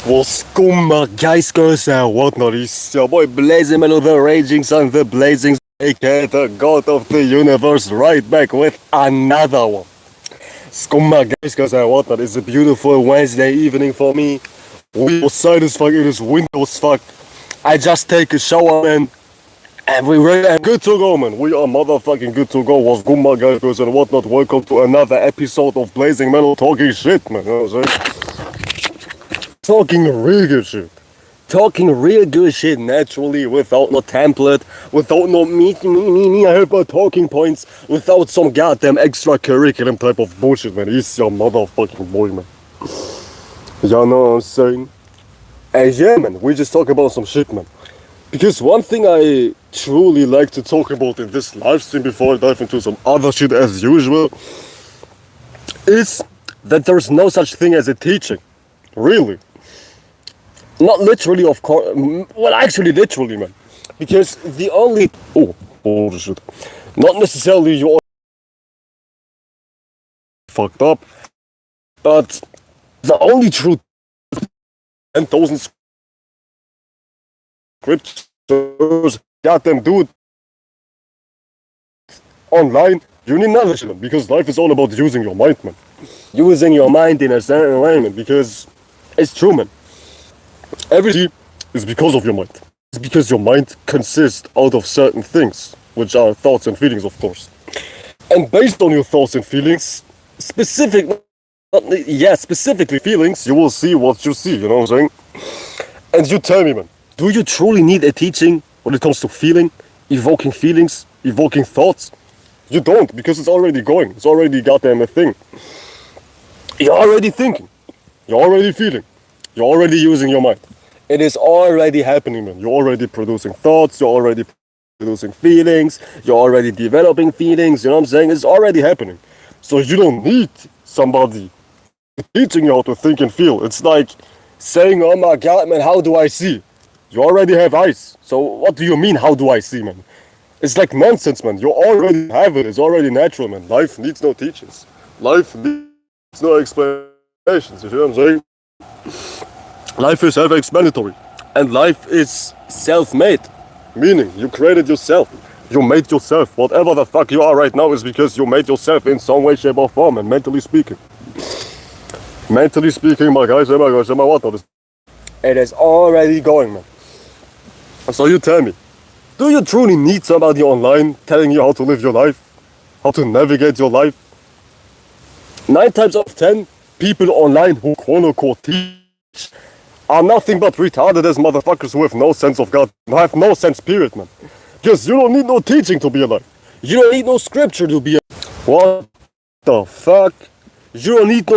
What's going on, guys, girls, and whatnot? It's your boy Blazing Mellow, the Raging Sun, the Blazing, aka the God of the Universe, right back with another one. Scumma, guys, girls, and whatnot. It's a beautiful Wednesday evening for me. We outside as fuck, it is window as fuck. I just take a shower, man, and we ready and good to go, man. We are motherfucking good to go. What's good, my guys, girls, and whatnot? Welcome to another episode of Blazing Mellow talking shit, man. You know what I'm saying? Talking real good shit. Talking real good shit naturally, without no template, without no me, I have my talking points, without some goddamn extra curriculum type of bullshit, man. He's your motherfucking boy, man. Y'all know what I'm saying? And yeah, man, we just talk about some shit, man. Because one thing I truly like to talk about in this live stream before I dive into some other shit as usual is that there's no such thing as a teaching. Really. Not literally, of course. Well, actually, literally, man. Because the only... Oh, bullshit. Not necessarily you're fucked up, but the only truth 10,000 scriptures, goddamn dude, online, you need knowledge, man. Because life is all about using your mind, man. Using your mind in a certain way, man. Because it's true, man. Everything is because of your mind. It's because your mind consists out of certain things, which are thoughts and feelings, of course. And based on your thoughts and feelings, specifically feelings, you will see what you see, you know what I'm saying? And you tell me, man, do you truly need a teaching when it comes to feeling, evoking feelings, evoking thoughts? You don't, because it's already going. It's already goddamn a thing. You're already thinking. You're already feeling. You're already using your mind. It is already happening, man. You're already producing thoughts, you're already producing feelings, you're already developing feelings, you know what I'm saying? It's already happening. So you don't need somebody teaching you how to think and feel. It's like saying, oh my god, man, how do I see? You already have eyes. So what do you mean, how do I see, man? It's like nonsense, man. You already have it. It's already natural, man. Life needs no teachings. Life needs no explanations, you see what I'm saying? Life is self-explanatory, and life is self-made, meaning you created yourself, you made yourself. Whatever the fuck you are right now is because you made yourself in some way, shape or form, and mentally speaking, my guys, and my girls, and my whatnot, it is already going, man. So you tell me, do you truly need somebody online telling you how to live your life, how to navigate your life? 9 times out of 10, people online who quote-unquote teach are nothing but retarded as motherfuckers who have no sense of God, who have no sense, period, man. Because you don't need no teaching to be alive. You don't need no scripture to be alive. What the fuck? You don't need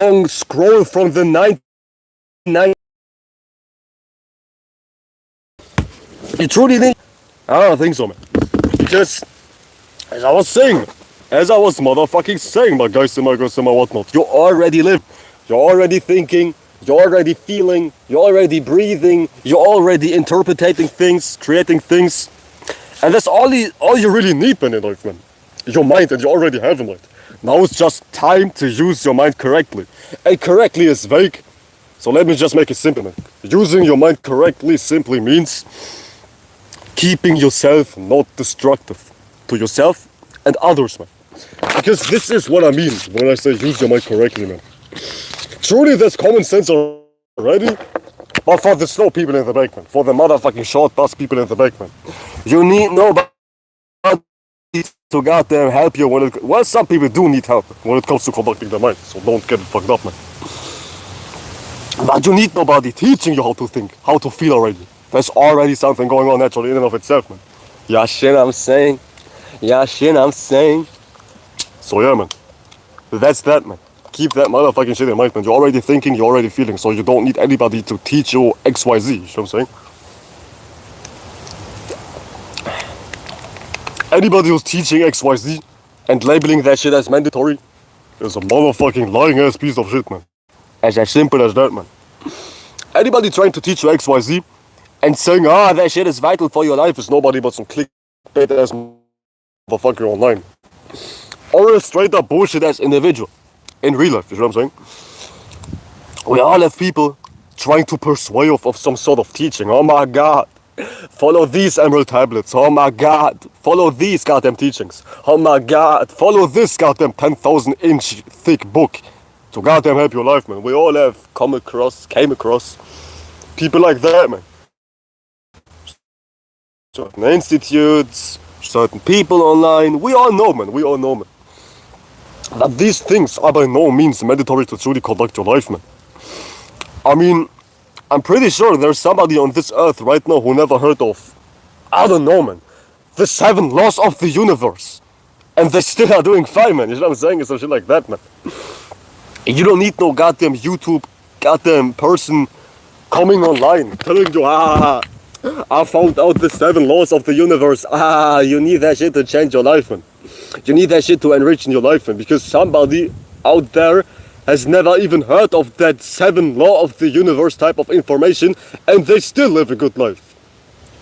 no scroll from the 99. You truly need... I don't think so, man. Because, as I was saying, as I was motherfucking saying, my guys and my girls and my whatnot, you already live, you're already thinking, you're already feeling, you're already breathing, you're already interpreting things, creating things. And that's all you really need, man, in life, man. Your mind, and you already have a mind. Now it's just time to use your mind correctly. And correctly is vague, so let me just make it simple, man. Using your mind correctly simply means keeping yourself not destructive to yourself and others, man. Because this is what I mean when I say use your mind correctly, man. Truly, there's common sense already, but for the slow people in the back, man, for the motherfucking short bus people in the back, man, you need nobody to goddamn help you when it... Well, some people do need help when it comes to conducting their mind, so don't get it fucked up, man. But you need nobody teaching you how to think, how to feel already. There's already something going on naturally in and of itself, man. Yeah, shit, I'm saying. So yeah, man, that's that, man. Keep that motherfucking shit in mind, man. You're already thinking, you're already feeling, so you don't need anybody to teach you XYZ, you know what I'm saying? Anybody who's teaching XYZ and labeling that shit as mandatory is a motherfucking lying ass piece of shit, man. As simple as that, man. Anybody trying to teach you XYZ and saying, that shit is vital for your life is nobody but some clickbait ass motherfucker online. Or a straight up bullshit ass individual. in real life, you know what I'm saying? We all have people trying to persuade of some sort of teaching. Oh my god, follow these emerald tablets. Oh my god, follow these goddamn teachings. Oh my god, follow this goddamn 10,000 inch thick book to goddamn help your life, man. We all have came across people like that, man. Certain institutes, certain people online. We all know, man. That these things are by no means mandatory to truly conduct your life, man. I mean, I'm pretty sure there's somebody on this earth right now who never heard of, I don't know, man, the 7 laws of the universe. And they still are doing fine, man. You know what I'm saying? It's some shit like that, man. You don't need no goddamn YouTube, goddamn person coming online telling you, I found out the 7 laws of the universe. You need that shit to change your life, man. You need that shit to enrich in your life, man. Because somebody out there has never even heard of that 7 law of the universe type of information, and they still live a good life.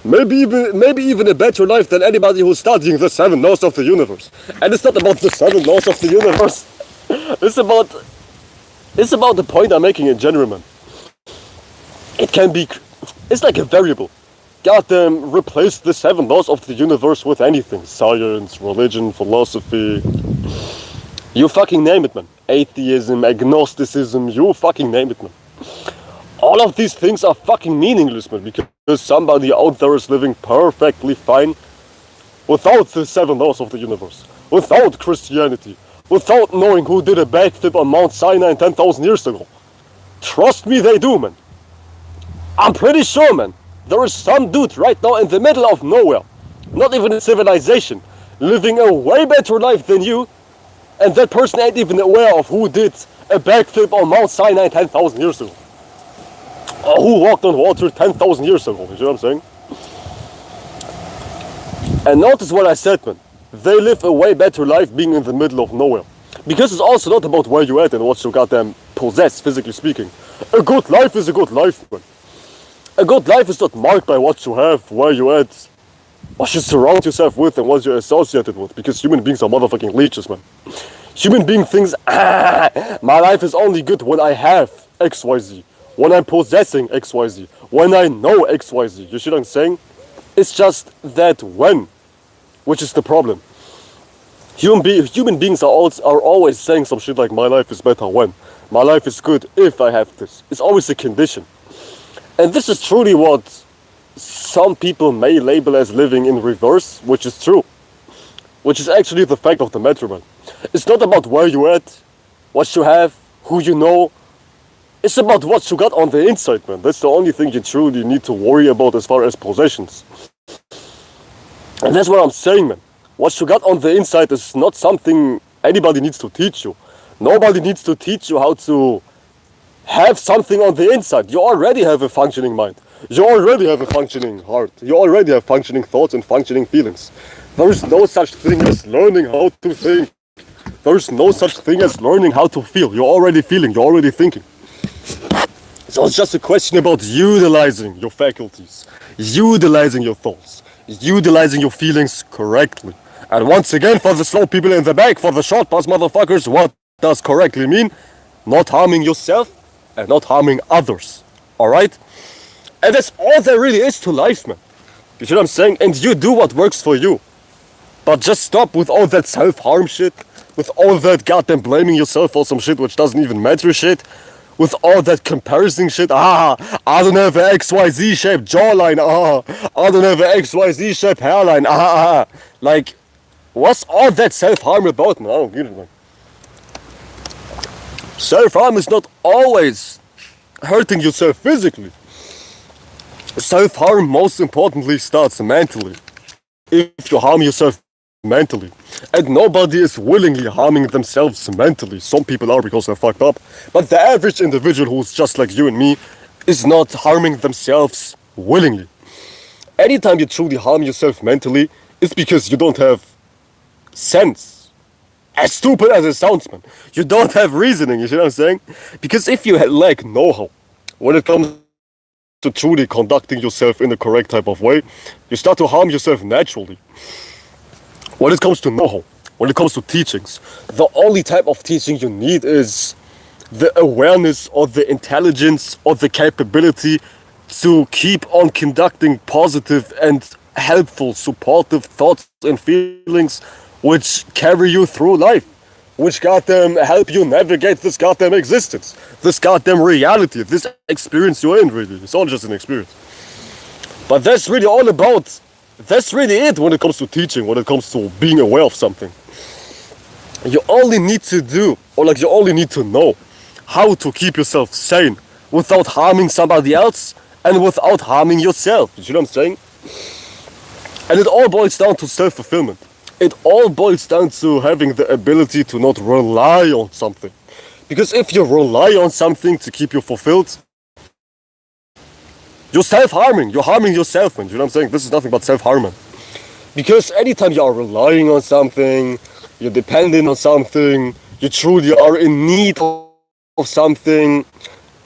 Maybe even a better life than anybody who's studying the 7 laws of the universe. And it's not about the 7 laws of the universe. It's about the point I'm making in general, man. It's like a variable. Goddamn, replace the 7 laws of the universe with anything. Science, religion, philosophy. You fucking name it, man. Atheism, agnosticism, you fucking name it, man. All of these things are fucking meaningless, man, because somebody out there is living perfectly fine without the 7 laws of the universe, without Christianity, without knowing who did a backflip on Mount Sinai 10,000 years ago. Trust me, they do, man. I'm pretty sure, man, there is some dude right now in the middle of nowhere, not even in civilization, living a way better life than you, and that person ain't even aware of who did a backflip on Mount Sinai 10,000 years ago. Or who walked on water 10,000 years ago, you know what I'm saying? And notice what I said, man. They live a way better life being in the middle of nowhere. Because it's also not about where you at and what you goddamn possess, physically speaking. A good life is a good life, man. A good life is not marked by what you have, where you at, what you surround yourself with, and what you're associated with. Because human beings are motherfucking leeches, man. Human being thinks, my life is only good when I have XYZ, when I'm possessing XYZ, when I know XYZ. You see what I'm saying? It's just that when, which is the problem. Human beings are always saying some shit like, my life is better when, my life is good if I have this. It's always a condition. And this is truly what some people may label as living in reverse, which is true. Which is actually the fact of the matter, man. It's not about where you at, what you have, who you know. It's about what you got on the inside, man. That's the only thing you truly need to worry about as far as possessions. And that's what I'm saying, man. What you got on the inside is not something anybody needs to teach you. Nobody needs to teach you how to have something on the inside. You already have a functioning mind. You already have a functioning heart. You already have functioning thoughts and functioning feelings. There is no such thing as learning how to think. There is no such thing as learning how to feel. You're already feeling, you're already thinking. So it's just a question about utilizing your faculties, utilizing your thoughts, utilizing your feelings correctly. And once again, for the slow people in the back, for the short bus motherfuckers, what does correctly mean? Not harming yourself and not harming others. Alright? And that's all there really is to life, man. You see what I'm saying? And you do what works for you. But just stop with all that self-harm shit, with all that goddamn blaming yourself for some shit which doesn't even matter shit, with all that comparison shit. I don't have an XYZ shaped jawline. I don't have an XYZ shaped hairline. Like, what's all that self-harm about, man? I don't get it, man. Self-harm is not always hurting yourself physically. Self-harm, most importantly, starts mentally. If you harm yourself mentally. And nobody is willingly harming themselves mentally. Some people are because they're fucked up. But the average individual who's just like you and me is not harming themselves willingly. Anytime you truly harm yourself mentally, it's because you don't have sense. As stupid as it sounds, man. You don't have reasoning, you see what I'm saying? Because if you lack know-how when it comes to truly conducting yourself in the correct type of way, you start to harm yourself naturally. When it comes to know-how, when it comes to teachings, the only type of teaching you need is the awareness or the intelligence or the capability to keep on conducting positive and helpful, supportive thoughts and feelings which carry you through life, which goddamn help you navigate this goddamn existence, this goddamn reality, this experience you're in, really. It's all just an experience. But that's really it when it comes to teaching, when it comes to being aware of something. You only need to do, or like you only need to know how to keep yourself sane without harming somebody else and without harming yourself. You know what I'm saying? And it all boils down to self-fulfillment. It all boils down to having the ability to not rely on something. Because if you rely on something to keep you fulfilled, you're self-harming. You're harming yourself, man. You know what I'm saying? This is nothing but self-harm. Because anytime you are relying on something, you're dependent on something, you truly are in need of something,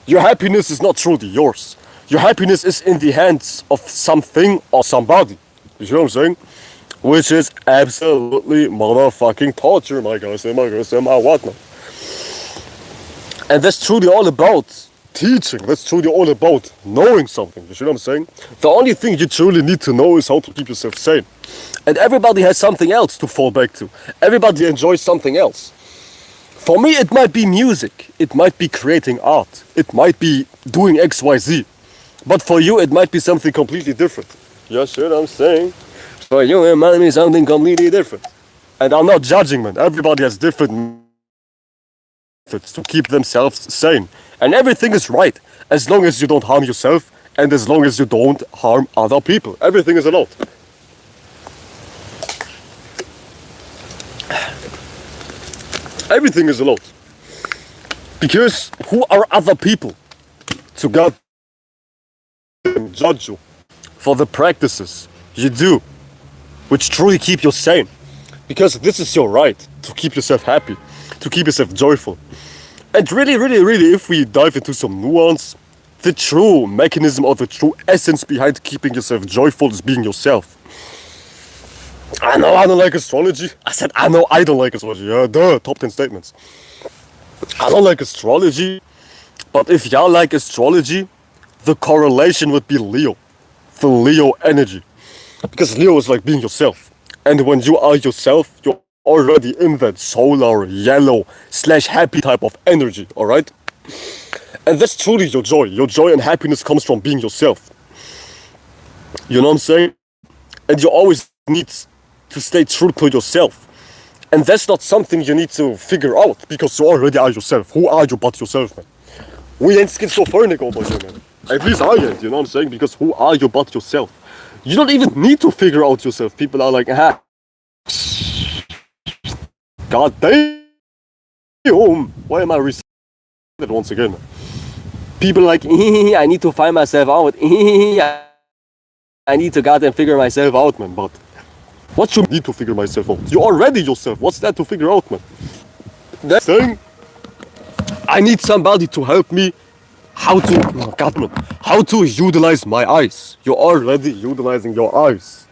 your happiness is not truly yours. Your happiness is in the hands of something or somebody. You know what I'm saying? Which is absolutely motherfucking torture, my guys and my whatnot. And that's truly all about teaching. That's truly all about knowing something. You know what I'm saying? The only thing you truly need to know is how to keep yourself sane. And everybody has something else to fall back to. Everybody enjoys something else. For me, it might be music. It might be creating art. It might be doing XYZ. But for you, it might be something completely different. You see what I'm saying? For you, it might be something completely different. And I'm not judging, man. Everybody has different methods to keep themselves sane. And everything is right, as long as you don't harm yourself and as long as you don't harm other people. Everything is allowed. Everything is allowed. Because who are other people to God judge you for the practices you do, which truly keep you sane? Because this is your right to keep yourself happy, to keep yourself joyful. And really, if we dive into some nuance, the true mechanism or the true essence behind keeping yourself joyful is being yourself. I know I don't like astrology. I said I know I don't like astrology. Yeah, duh, top 10 statements. I don't like astrology, but if y'all like astrology, the correlation would be Leo. The Leo energy. Because Leo is like being yourself. And when you are yourself, you're already in that solar, yellow, / happy type of energy, alright? And that's truly your joy. Your joy and happiness comes from being yourself. You know what I'm saying? And you always need to stay true to yourself. And that's not something you need to figure out, because you already are yourself. Who are you but yourself, man? We ain't schizophrenic over here, man. At least I ain't, you know what I'm saying? Because who are you but yourself? You don't even need to figure out yourself. People are like, ah, God damn, why am I reciting it once again? People like, I need to find myself out. I need to goddamn figure myself out, man. But what should I need to figure myself out? You're already yourself. What's that to figure out, man? That thing, I need somebody to help me how to utilize my eyes. You're already utilizing your eyes.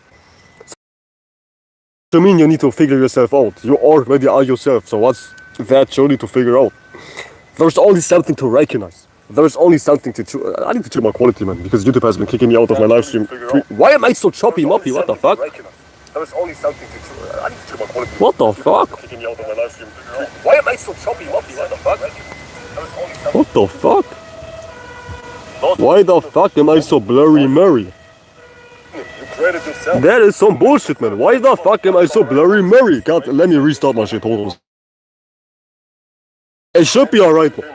So mean you need to figure yourself out. You already are yourself. So what's that surely to figure out? There's only something to recognize. There's only something to I need to check my quality, man, because YouTube has been kicking me out of my live stream. Why am I so choppy moppy? What the fuck? There's only something to I need to check my quality. What the fuck? Kicking me out of my live stream. Why am I so choppy moppy? What the fuck? What the fuck? Why the fuck am I so blurry Murray? That is some bullshit, man. Why the fuck am I so blurry Murray? God, let me restart my shit. Hold on. It should be alright, man.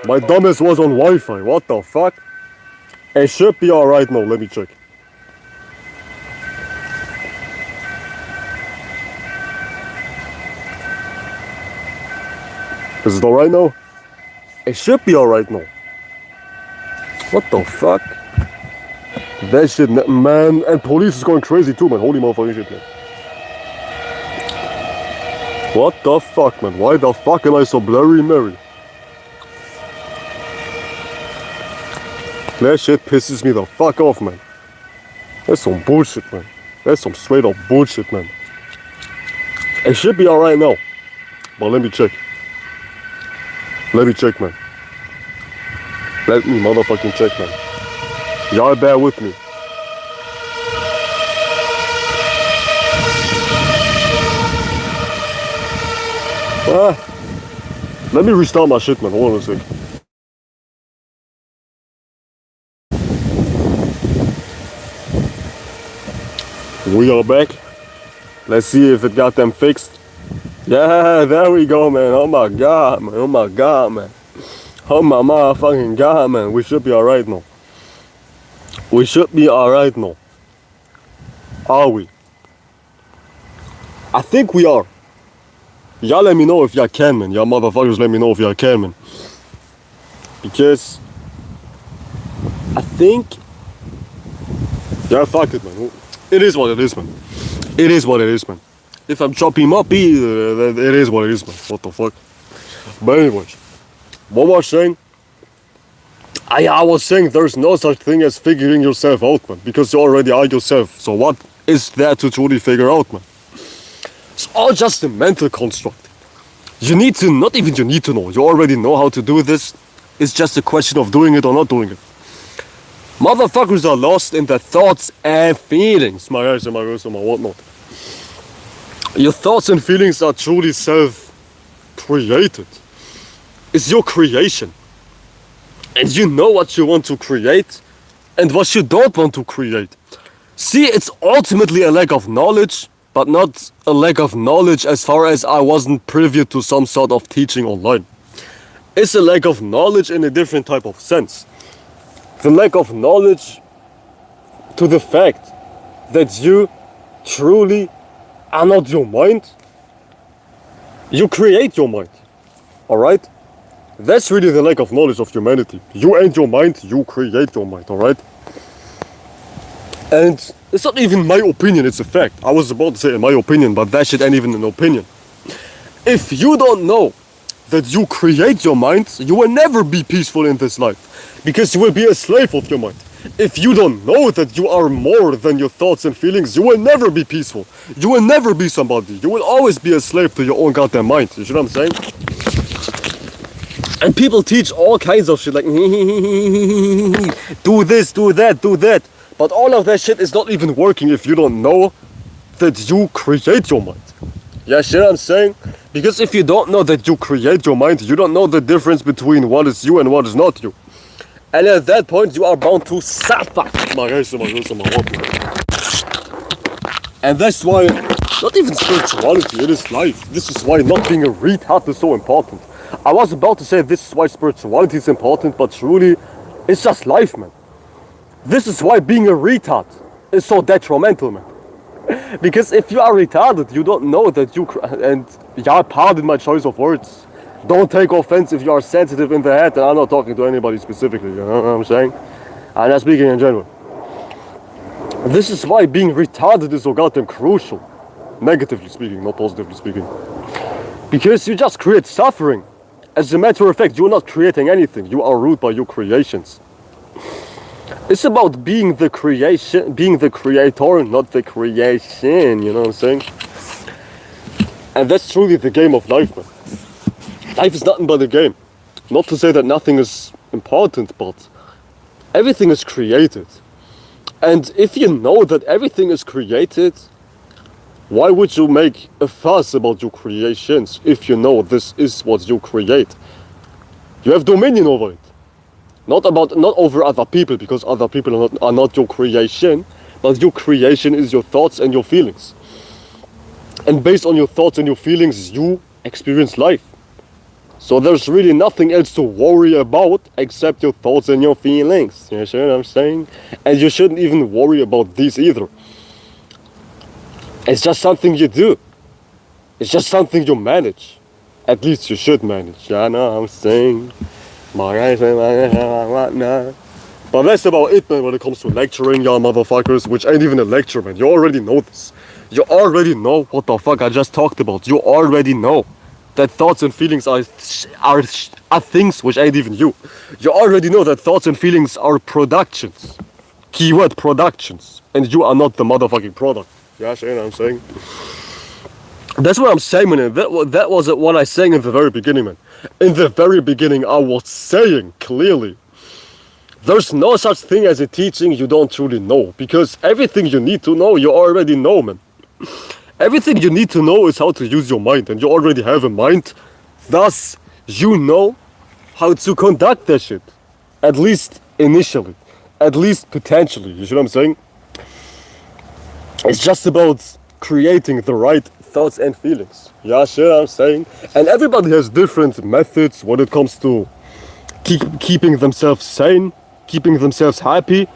My dumbass was on Wi-Fi. What the fuck? It should be alright now. Let me check. Is it alright now? It should be alright now. What the fuck? That shit, man. And police is going crazy too, man. Holy motherfucking shit, man. What the fuck, man? Why the fuck am I so blurry Mary? That shit pisses me the fuck off, man. That's some bullshit, man. That's some straight up bullshit, man. It should be alright now. But let me check. Let me check, man. Let me motherfucking check, man. Y'all bear with me. Let me restart my shit, man. Hold on a sec. We are back. Let's see if it got them fixed. Yeah, there we go, man. Oh my god, man. Oh my god, man. Oh my motherfucking god, man. We should be alright now. We should be alright now. Are we? I think we are. Y'all let me know if y'all can, man. Y'all motherfuckers let me know if y'all can, man. Because I think, yeah, fuck it, man. It is what it is, man. It is what it is, man. If I'm chopping him up, it is what it is, man. What the fuck? But anyways, what was I saying? I was saying there's no such thing as figuring yourself out, man. Because you already are yourself. So what is there to truly figure out, man? It's all just a mental construct. You need to, not even you need to know. You already know how to do this. It's just a question of doing it or not doing it. Motherfuckers are lost in their thoughts and feelings. My guys and my girls and my whatnot. Your thoughts and feelings are truly self-created. It's your creation. And you know what you want to create and what you don't want to create. See, it's ultimately a lack of knowledge, but not a lack of knowledge as far as I wasn't privy to some sort of teaching online. It's a lack of knowledge in a different type of sense. The lack of knowledge to the fact that you truly are not your mind. You create your mind. Alright? That's really the lack of knowledge of humanity. You ain't your mind, you create your mind, alright? And it's not even my opinion, it's a fact. I was about to say in my opinion, but that shit ain't even an opinion. If you don't know that you create your mind, you will never be peaceful in this life. Because you will be a slave of your mind. If you don't know that you are more than your thoughts and feelings, you will never be peaceful. You will never be somebody. You will always be a slave to your own goddamn mind. You see what I'm saying? And people teach all kinds of shit like do this, do that, do that. But all of that shit is not even working if you don't know that you create your mind. Yeah, see what I'm saying? Because if you don't know that you create your mind, you don't know the difference between what is you and what is not you. And at that point, you are bound to suffer. And that's why, not even spirituality, it is life. This is why not being a retard is so important. I was about to say this is why spirituality is important, but truly, it's just life, man. This is why being a retard is so detrimental, man. Because if you are retarded, you don't know that you... And yeah, pardon my choice of words. Don't take offense if you are sensitive in the head, and I'm not talking to anybody specifically, you know what I'm saying? I'm not speaking in general. This is why being retarded is so goddamn crucial. Negatively speaking, not positively speaking. Because you just create suffering. As a matter of fact, you're not creating anything. You are ruled by your creations. It's about being the creation, being the creator, not the creation, you know what I'm saying? And that's truly the game of life, man. Life is nothing but a game. Not to say that nothing is important, but everything is created. And if you know that everything is created, why would you make a fuss about your creations if you know this is what you create? You have dominion over it. Not over other people, because other people are not your creation, but your creation is your thoughts and your feelings. And based on your thoughts and your feelings, you experience life. So there's really nothing else to worry about except your thoughts and your feelings. You know what I'm saying? And you shouldn't even worry about these either. It's just something you do. It's just something you manage. At least you should manage. Yeah, I know what I'm saying. But that's about it, man, when it comes to lecturing y'all motherfuckers, which ain't even a lecture, man. You already know this. You already know what the fuck I just talked about. You already know that thoughts and feelings are things which ain't even you. You already know that thoughts and feelings are productions. Keyword productions. And you are not the motherfucking product. Yeah, you know what I'm saying? That's what I'm saying, man. That was what I saying in the very beginning, man. In the very beginning, I was saying clearly, there's no such thing as a teaching you don't truly know, because everything you need to know, you already know, man. Everything you need to know is how to use your mind, and you already have a mind. Thus, you know how to conduct that shit. At least initially. At least potentially. You see what I'm saying? It's just about creating the right thoughts and feelings. Yeah, sure, I'm saying. And everybody has different methods when it comes to keeping themselves sane, keeping themselves happy.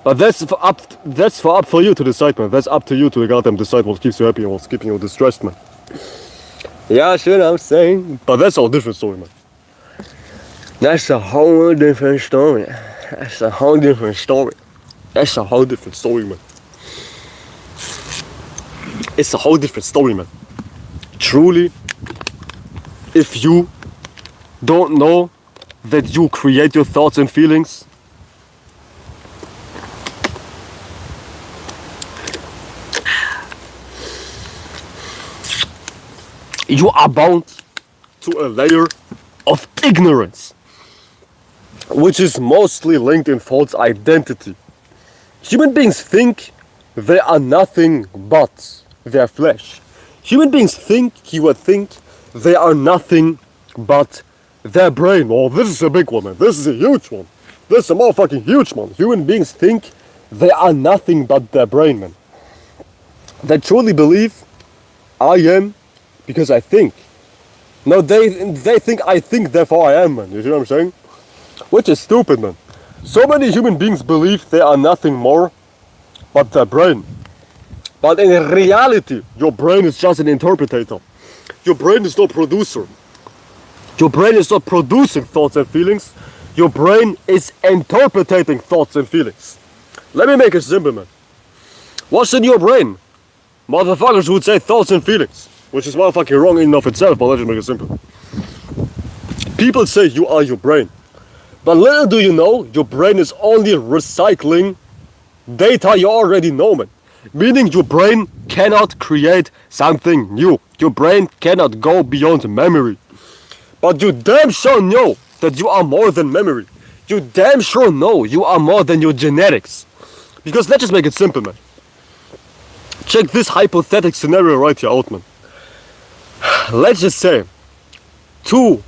But that's up for you to decide, man. That's up to you to goddamn decide what keeps you happy and what's keeping you distressed, man. Yeah, sure, I'm saying. But that's a different story, man. That's a whole different story. That's a whole different story. That's a whole different story, man. It's a whole different story, man. Truly, if you don't know that you create your thoughts and feelings, you are bound to a layer of ignorance, which is mostly linked in false identity. Human beings think they are nothing but their flesh. Human beings think, keyword think, they are nothing but their brain. Oh, this is a big one, man. This is a huge one. This is a motherfucking huge one. Human beings think they are nothing but their brain, man. They truly believe I am because I think. No, they think I think, therefore I am, man. You see what I'm saying? Which is stupid, man. So many human beings believe they are nothing more but their brain. But in reality, your brain is just an interpreter. Your brain is not producer. Your brain is not producing thoughts and feelings. Your brain is interpreting thoughts and feelings. Let me make it simple, man. What's in your brain? Motherfuckers would say thoughts and feelings, which is motherfucking wrong in and of itself, but let's just make it simple. People say you are your brain. But little do you know, your brain is only recycling data you already know, man. Meaning your brain cannot create something new. Your brain cannot go beyond memory. But you damn sure know that you are more than memory. You damn sure know you are more than your genetics. Because let's just make it simple, man. Check this hypothetical scenario right here out, man. Let's just say two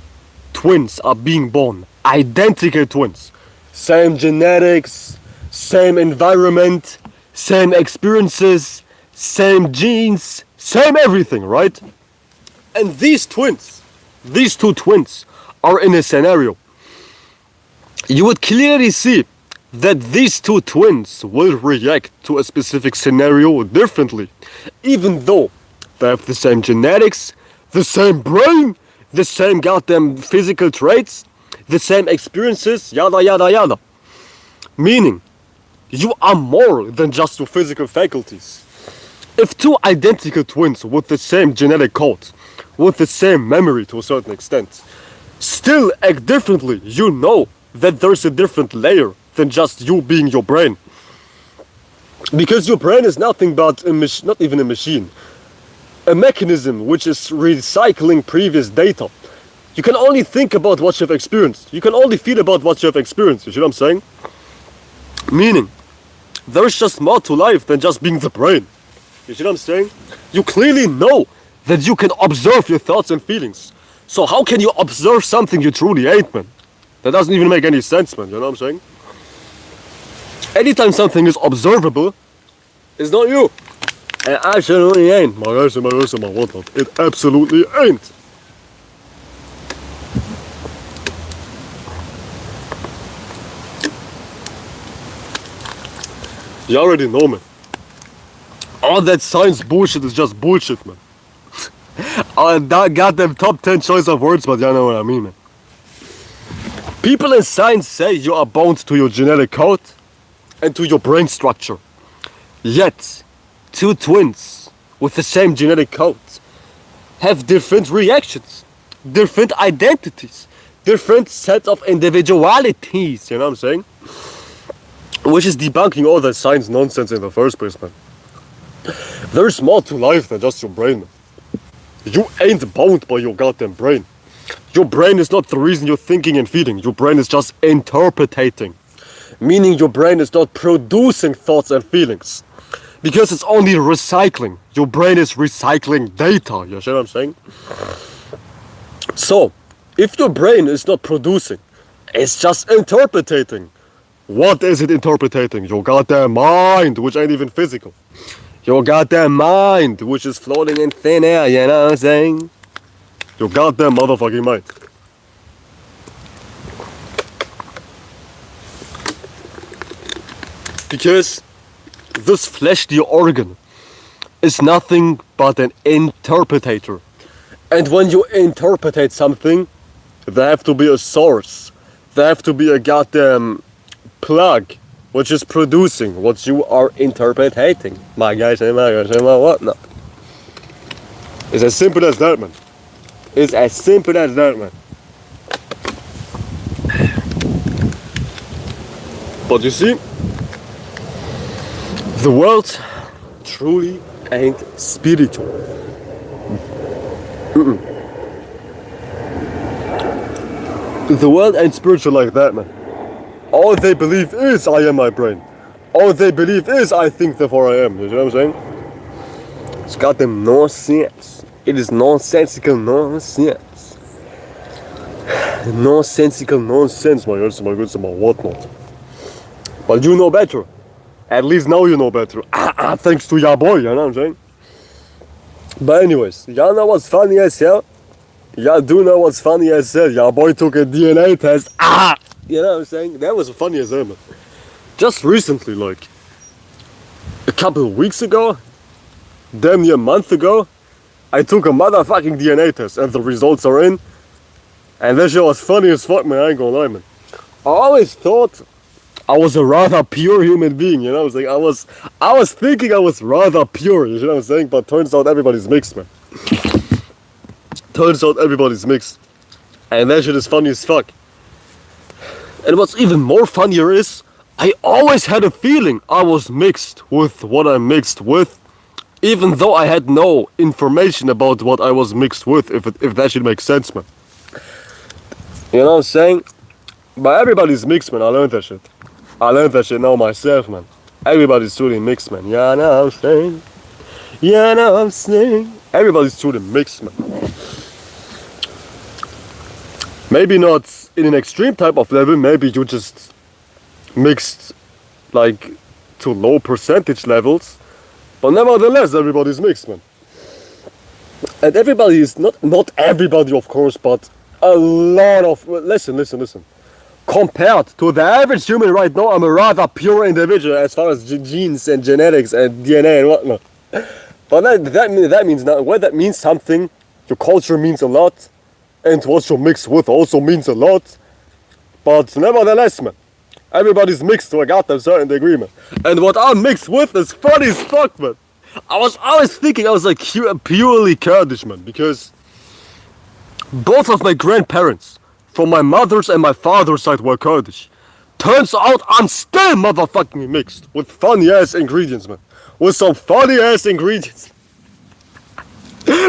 twins are being born. Identical twins. Same genetics, same environment, same experiences, same genes, same everything, right? And these two twins are in a scenario. You would clearly see that these two twins will react to a specific scenario differently, even though they have the same genetics, the same brain, the same goddamn physical traits, the same experiences, yada yada yada. Meaning, you are more than just your physical faculties. If two identical twins with the same genetic code, with the same memory to a certain extent, still act differently, you know that there's a different layer than just you being your brain. Because your brain is nothing but not even a machine, a mechanism which is recycling previous data. You can only think about what you've experienced. You can only feel about what you've experienced. You see what I'm saying? Meaning, there's just more to life than just being the brain. You see what I'm saying? You clearly know that you can observe your thoughts and feelings. So how can you observe something you truly ain't, man? That doesn't even make any sense, man. You know what I'm saying? Anytime something is observable, it's not you. It absolutely ain't. My whatnot. It absolutely ain't. You already know, man. All that science bullshit is just bullshit, man. I got them top 10 choice of words, but you know what I mean, man. People in science say you are bound to your genetic code and to your brain structure. Yet, two twins with the same genetic code have different reactions, different identities, different set of individualities, you know what I'm saying? Which is debunking all that science nonsense in the first place, man. There's more to life than just your brain, man. You ain't bound by your goddamn brain. Your brain is not the reason you're thinking and feeling. Your brain is just interpreting. Meaning your brain is not producing thoughts and feelings. Because it's only recycling. Your brain is recycling data. You see what I'm saying? So, if your brain is not producing, it's just interpreting. What is it interpreting? Your goddamn mind, which ain't even physical. Your goddamn mind, which is floating in thin air, you know what I'm saying? Your goddamn motherfucking mind. Because this fleshly organ is nothing but an interpretator. And when you interpret something, there have to be a source. There have to be a goddamn plug which is producing what you are interpreting. My guys and my guys and my whatnot. It's as simple as that, man. It's as simple as that, man. But you see, the world truly ain't spiritual. The world ain't spiritual like that, man. All they believe is I am my brain. All they believe is I think, therefore I am. You know what I'm saying? It's goddamn nonsense. It is nonsensical nonsense. Nonsensical nonsense, my goodness, my goodness, my whatnot. But you know better. At least now you know better. Thanks to your boy, you know what I'm saying? But anyways, y'all know what's funny as hell? Y'all do know what's funny as hell. Your boy took a DNA test. You know what I'm saying? That was funny as hell, man. Just recently, like a couple of weeks ago, damn near a month ago, I took a motherfucking DNA test and the results are in. And that shit was funny as fuck, man. I ain't gonna lie, man. I always thought I was a rather pure human being, you know what I'm saying? I was thinking I was rather pure, you know what I'm saying? But turns out everybody's mixed, man. Turns out everybody's mixed. And that shit is funny as fuck. And what's even more funnier is, I always had a feeling I was mixed with what I'm mixed with, even though I had no information about what I was mixed with, if that should make sense, man. You know what I'm saying? But everybody's mixed, man. I learned that shit. I learned that shit now myself, man. Everybody's truly mixed, man. Yeah, I know what I'm saying. Yeah, I know what I'm saying. Everybody's truly mixed, man. Maybe not in an extreme type of level. Maybe you just mixed, like, to low percentage levels. But nevertheless, everybody's mixed, man. And everybody is not everybody, of course, but a lot of... Listen. Compared to the average human right now, I'm a rather pure individual as far as genes and genetics and DNA and whatnot. But that means nothing. Well, that means something. Your culture means a lot. And what you're mixed with also means a lot. But nevertheless, man, everybody's mixed to a goddamn certain degree, man. And what I'm mixed with is funny as fuck, man. I was thinking I was like purely Kurdish, man. Because both of my grandparents, from my mother's and my father's side, were Kurdish. Turns out I'm still motherfucking mixed with funny ass ingredients, man. With some funny ass ingredients.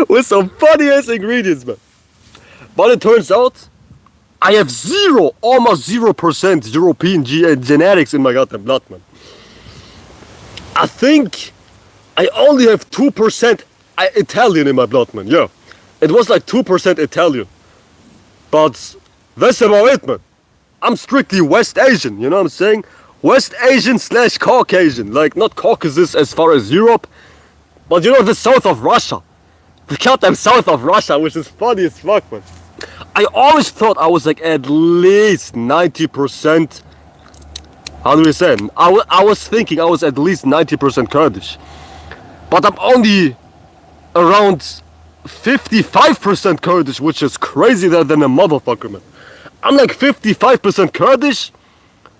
With some funny ass ingredients, man. But it turns out I have almost 0% European genetics in my goddamn blood, man. I think I only have 2% Italian in my blood, man. Yeah, it was like 2% Italian. But that's about it, man. I'm strictly West Asian, you know what I'm saying? West Asian / Caucasian. Like, not Caucasus as far as Europe, but you know, the south of Russia. The goddamn south of Russia, which is funny as fuck, man. I always thought I was like at least 90%. How do we say it? I was thinking I was at least 90% Kurdish. But I'm only around 55% Kurdish, which is crazier than a motherfucker, man. I'm like 55% Kurdish,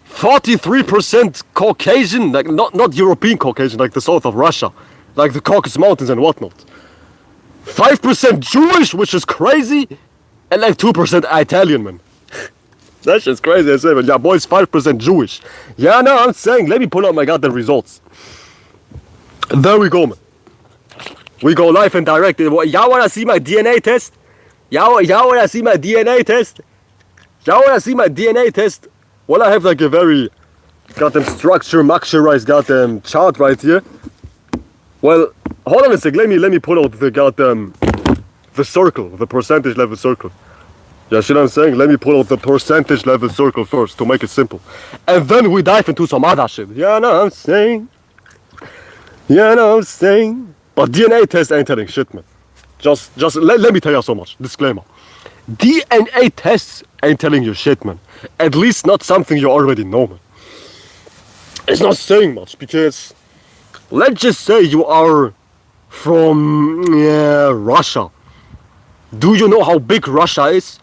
43% Caucasian, like not European Caucasian, like the south of Russia, like the Caucasus Mountains and whatnot. 5% Jewish, which is crazy, and like 2% Italian, man. That shit's crazy, I say, man. Yeah, boy's 5% Jewish. Yeah, no, I'm saying, let me pull out my goddamn results. There we go, man. We go live and direct. Y'all wanna see my DNA test? Y'all wanna see my DNA test? Y'all wanna see my DNA test? Well, I have like a very goddamn structurized goddamn chart right here. Well, hold on a sec. Let me pull out the goddamn the circle, the percentage level circle. Yeah, see what I'm saying? Let me pull out the percentage level circle first to make it simple, and then we dive into some other shit. Yeah, know what I'm saying? Yeah, know what I'm saying? But DNA test ain't telling shit, man. Just let me tell you so much. Disclaimer. DNA tests ain't telling you shit, man. At least not something you already know, man. It's not saying much because let's just say you are from Russia. Do you know how big Russia is?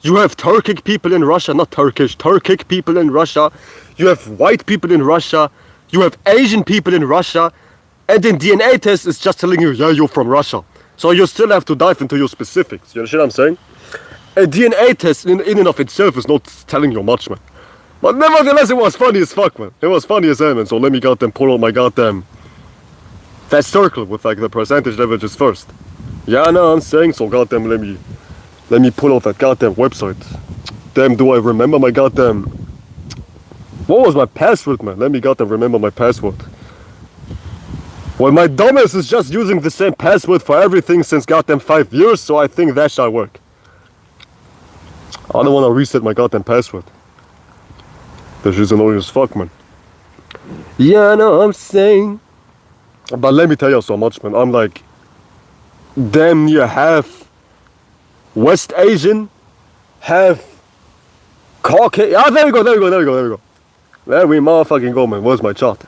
You have Turkic people in Russia, not Turkish, Turkic people in Russia. You have white people in Russia. You have Asian people in Russia. And then DNA test is just telling you, yeah, you're from Russia. So you still have to dive into your specifics. You understand what I'm saying? A DNA test in and of itself is not telling you much, man. But nevertheless, it was funny as fuck, man. It was funny as hell, man. So let me goddamn pull out my goddamn that circle with like the percentage leverages first. Yeah, I know what I'm saying. So goddamn, let me pull out that goddamn website. Damn, do I remember my goddamn... What was my password, man? Let me goddamn remember my password. Well, my dumbass is just using the same password for everything since goddamn 5 years, so I think that shall work. I don't want to reset my goddamn password. This is annoying as fuck, man. Yeah, I know what I'm saying. But let me tell you so much, man. I'm like damn near half West Asian, half Caucasian. Ah, there we go. There we motherfucking go, man. Where's my chart?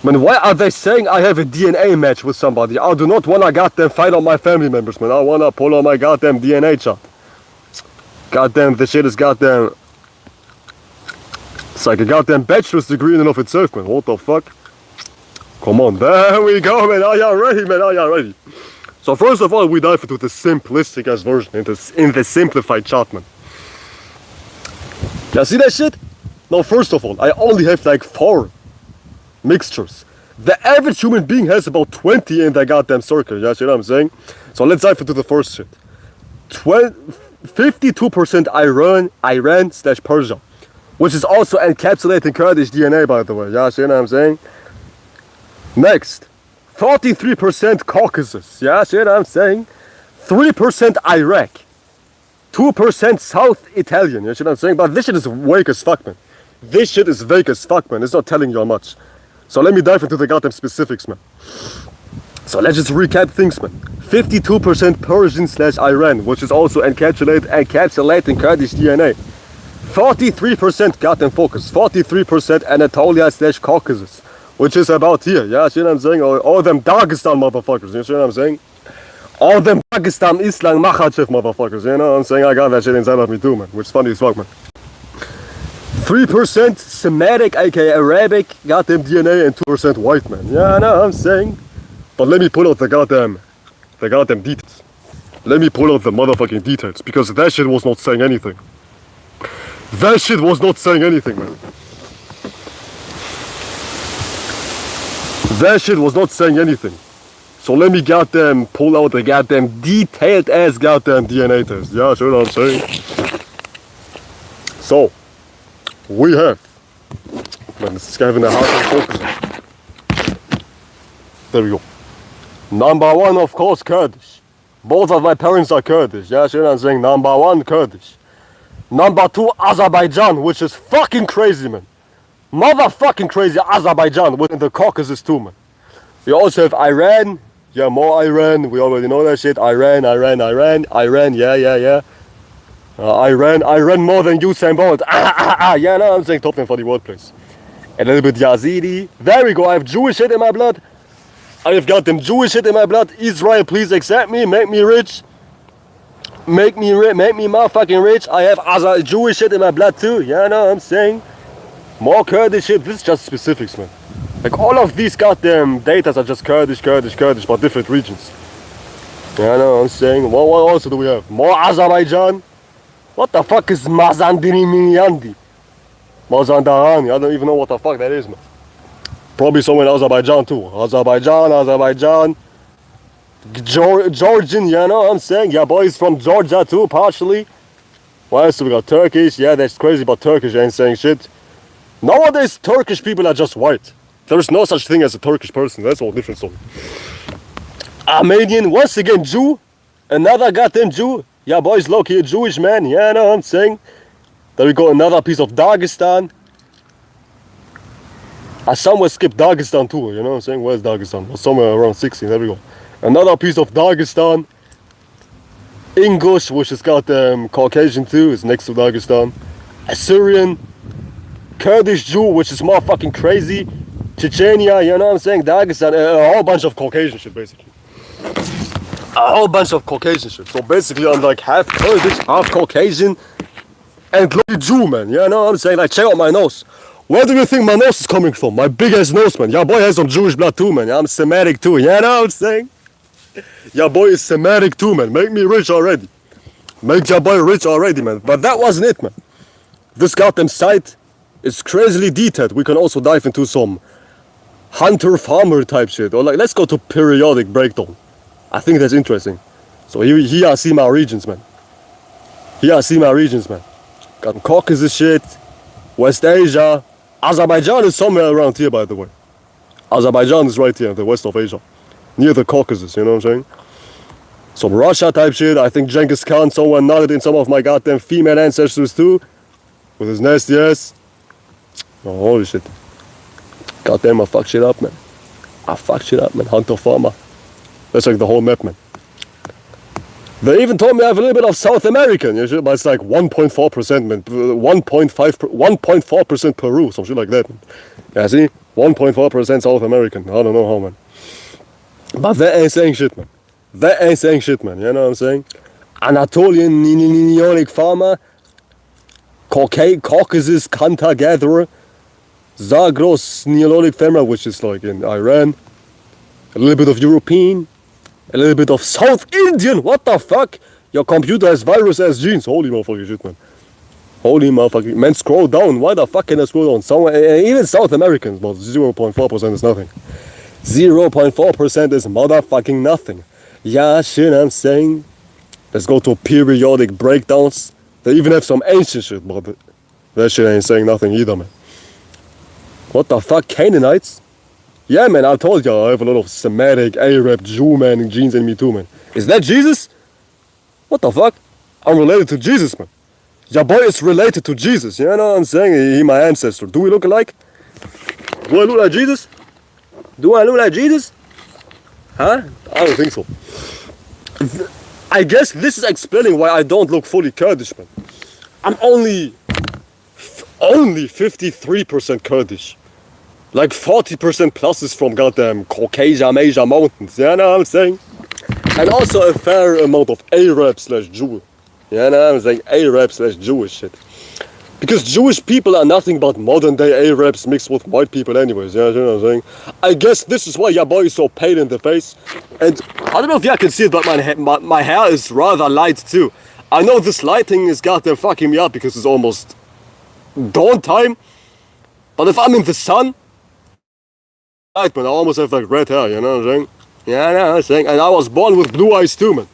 Man, why are they saying I have a DNA match with somebody? I do not wanna goddamn fight on my family members, man. I wanna pull on my goddamn DNA chart. Goddamn, this shit is goddamn... It's like a goddamn bachelor's degree in and of itself, man. What the fuck? Come on, there we go, man. Are y'all ready, man? Are y'all ready? So first of all, we dive into the simplistic as version, in the simplified chart, man. Y'all see that shit? No, first of all, I only have like 4 mixtures. The average human being has about 20 in that goddamn circle, yeah, see what I'm saying? So let's dive into the first shit. 52% Iran/Persia, which is also encapsulating Kurdish DNA, by the way, yeah, see what I'm saying? Next, 43% Caucasus, yeah, see what I'm saying? 3% Iraq, 2% South Italian, you see what I'm saying? But this shit is vague as fuck, man. This shit is vague as fuck, man. It's not telling you much. So let me dive into the goddamn specifics, man. So let's just recap things, man. 52% Persian/Iran, which is also encapsulating Kurdish DNA. 43% goddamn focus. 43% Anatolia/Caucasus, which is about here. Yeah, see what I'm saying? All them Dagestan motherfuckers. You see what I'm saying? All them Dagestan Islam Makhachev motherfuckers. You know what I'm saying? I got that shit inside of me too, man. Which is funny as fuck, man. 3% Semitic, aka Arabic, goddamn DNA, and 2% white, man. Yeah, I know what I'm saying. But let me pull out the goddamn details. Let me pull out the motherfucking details, because that shit was not saying anything. That shit was not saying anything, man. That shit was not saying anything. So let me goddamn pull out the goddamn detailed ass goddamn DNA test. Yeah, sure what I'm saying. So, we have, man, this is having a hard time focusing. There we go. Number 1, of course, Kurdish. Both of my parents are Kurdish. Yeah, sure I'm saying. Number 1, Kurdish. Number 2, Azerbaijan, which is fucking crazy, man. Motherfucking crazy Azerbaijan within the Caucasus too, man. We also have Iran. Yeah, more Iran. We already know that shit. Iran, yeah. Iran more than Usain Bolt. Yeah, no, I'm saying top 10 for the world place. A little bit Yazidi. There we go. I have Jewish shit in my blood. I have got them Jewish shit in my blood. Israel, please accept me. Make me rich. Make me motherfucking rich. I have other Jewish shit in my blood too. Yeah, no, I'm saying. More Kurdish shit. This is just specifics, man. Like all of these goddamn datas are just Kurdish, but different regions. Yeah, I know what I'm saying. What also do we have? More Azerbaijan. What the fuck is Mazandarani? I don't even know what the fuck that is, man. probably somewhere in Azerbaijan too. Azerbaijan. Georgian, you know what I'm saying? Yeah, boys from Georgia too, partially. What else we got? Turkish. Yeah, that's crazy, but Turkish ain't saying shit. Nowadays, Turkish people are just white. There's no such thing as a Turkish person. That's all different story. Armenian, once again, Jew. Another goddamn Jew. Yeah, boys, look here, Jewish man. Yeah, I know what I'm saying. Then we got another piece of Dagestan. I somewhere skipped Dagestan too, you know what I'm saying? Where's Dagestan? Somewhere around 16, there we go. Another piece of Dagestan. English, which is got Caucasian too, is next to Dagestan. Assyrian. Kurdish Jew, which is more fucking crazy. Chechnya, you know what I'm saying? Dagestan, a whole bunch of Caucasian shit, basically. A whole bunch of Caucasian shit. So basically, I'm like half Kurdish, half Caucasian, and bloody Jew, man. You know what I'm saying? Like, check out my nose. Where do you think my nose is coming from? My big ass nose, man. Your boy has some Jewish blood too, man. I'm Semitic too. You know what I'm saying? Your boy is Semitic too, man. Make me rich already. Make your boy rich already, man. But that wasn't it, man. This goddamn site is crazily detailed. We can also dive into some hunter-farmer type shit. Or like, let's go to periodic breakdown. I think that's interesting. So here I see my regions, man. Here I see my regions, man. Got Caucasus shit, West Asia. Azerbaijan is somewhere around here, by the way. Azerbaijan is right here in the west of Asia. Near the Caucasus, you know what I'm saying? Some Russia type shit. I think Genghis Khan somewhere nodded in some of my goddamn female ancestors too. With his nasty ass. Oh, holy shit. Goddamn, I fucked shit up, man. I fucked shit up, man. Hunter farmer. That's like the whole map, man. They even told me I have a little bit of South American, you know, but it's like 1.4%, man. 1.4% Peru, some shit like that, man. Yeah, see? 1.4% South American. I don't know how, man. But that ain't saying shit, man. That ain't saying shit, man. You know what I'm saying? Anatolian Neolithic farmer. Caucasus hunter gatherer. Zagros Neolithic farmer, which is like in Iran. A little bit of European. A little bit of South Indian. What the fuck? Your computer has virus as genes. Holy motherfucking shit, man. Holy motherfucking... Man, scroll down. Why the fuck can I scroll down? Somewhere, even South Americans, but 0.4% is nothing. 0.4% is motherfucking nothing. Yeah, shit, I'm saying. Let's go to periodic breakdowns. They even have some ancient shit, but that shit ain't saying nothing either, man. What the fuck? Canaanites? Yeah, man, I told you I have a lot of Semitic, Arab, Jew, man, genes in me too, man. Is that Jesus? What the fuck? I'm related to Jesus, man. Your boy is related to Jesus, you know what I'm saying? He my ancestor. Do we look alike? Do I look like Jesus? Do I look like Jesus? Huh? I don't think so. I guess this is explaining why I don't look fully Kurdish, man. I'm only 53% Kurdish. Like 40% plus is from goddamn Caucasia, Asia mountains, you know what I'm saying? And also a fair amount of Arab/Jew. You know what I'm saying? Arab/Jewish shit. Because Jewish people are nothing but modern day Arabs mixed with white people anyways, you know what I'm saying? I guess this is why your boy is so pale in the face. And I don't know if y'all can see it, but my hair is rather light too. I know this lighting is goddamn fucking me up because it's almost dawn time. But if I'm in the sun, right, man, I almost have like red hair, you know what I'm saying? Yeah, I know what I'm saying. And I was born with blue eyes too, man.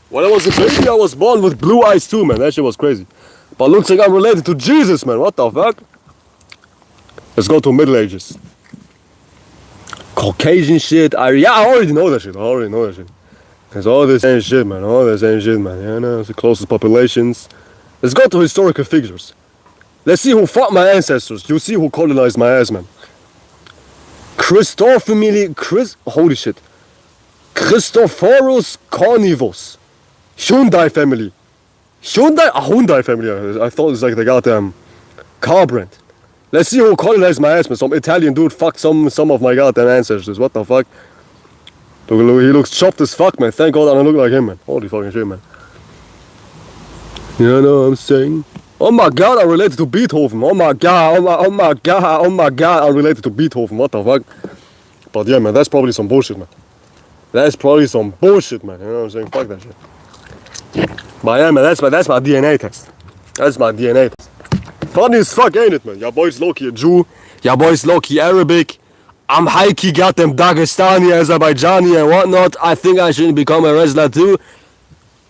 When I was a baby, I was born with blue eyes too, man. That shit was crazy. But looks like I'm related to Jesus, man. What the fuck? Let's go to Middle Ages. Caucasian shit. Yeah, I already know that shit. It's all the same shit, man. All the same shit, man. You know, it's the closest populations. Let's go to historical figures. Let's see who fought my ancestors. You see who colonized my ass, man. Holy shit. Christophorus Cornivus. Hyundai family. Hyundai family. I thought it was like the goddamn car brand. Let's see who colonized my ass, man. Some Italian dude fucked some of my goddamn ancestors. What the fuck? Look, he looks chopped as fuck, man. Thank God I don't look like him, man. Holy fucking shit, man. You know what I'm saying? Oh my god, I'm related to Beethoven. Oh my god, I'm related to Beethoven. What the fuck? But yeah, man, that's probably some bullshit, man. That's probably some bullshit, man. You know what I'm saying? Fuck that shit. But yeah, man, that's my DNA test. That's my DNA test. Funny as fuck, ain't it, man? Your boy's low-key a Jew. Your boy's low-key Arabic. I'm high-key goddamn Dagestani, Azerbaijani and whatnot. I think I should become a wrestler too.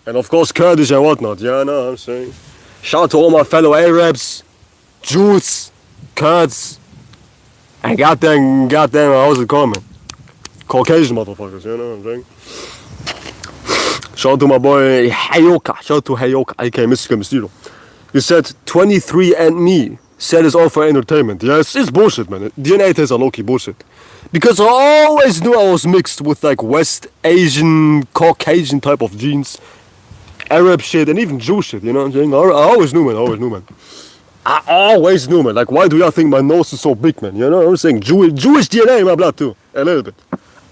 And of course Kurdish and whatnot. Yeah, I know what I'm saying. Shout out to all my fellow Arabs, Jews, Kurds, and goddamn, how's it called, man? Caucasian motherfuckers, you know what I'm saying? Shout out to my boy Hayoka. Shout out to Hayoka, aka Mr. Mysterio. He said 23andMe said it's all for entertainment. Yeah, it's bullshit, man. DNA tests are low-key bullshit. Because I always knew I was mixed with like West Asian, Caucasian type of genes, Arab shit, and even Jew shit, you know what I'm saying? I always knew, man. I always knew, man. Like, why do y'all think my nose is so big, man? You know what I'm saying? Jewish DNA in my blood, too. A little bit.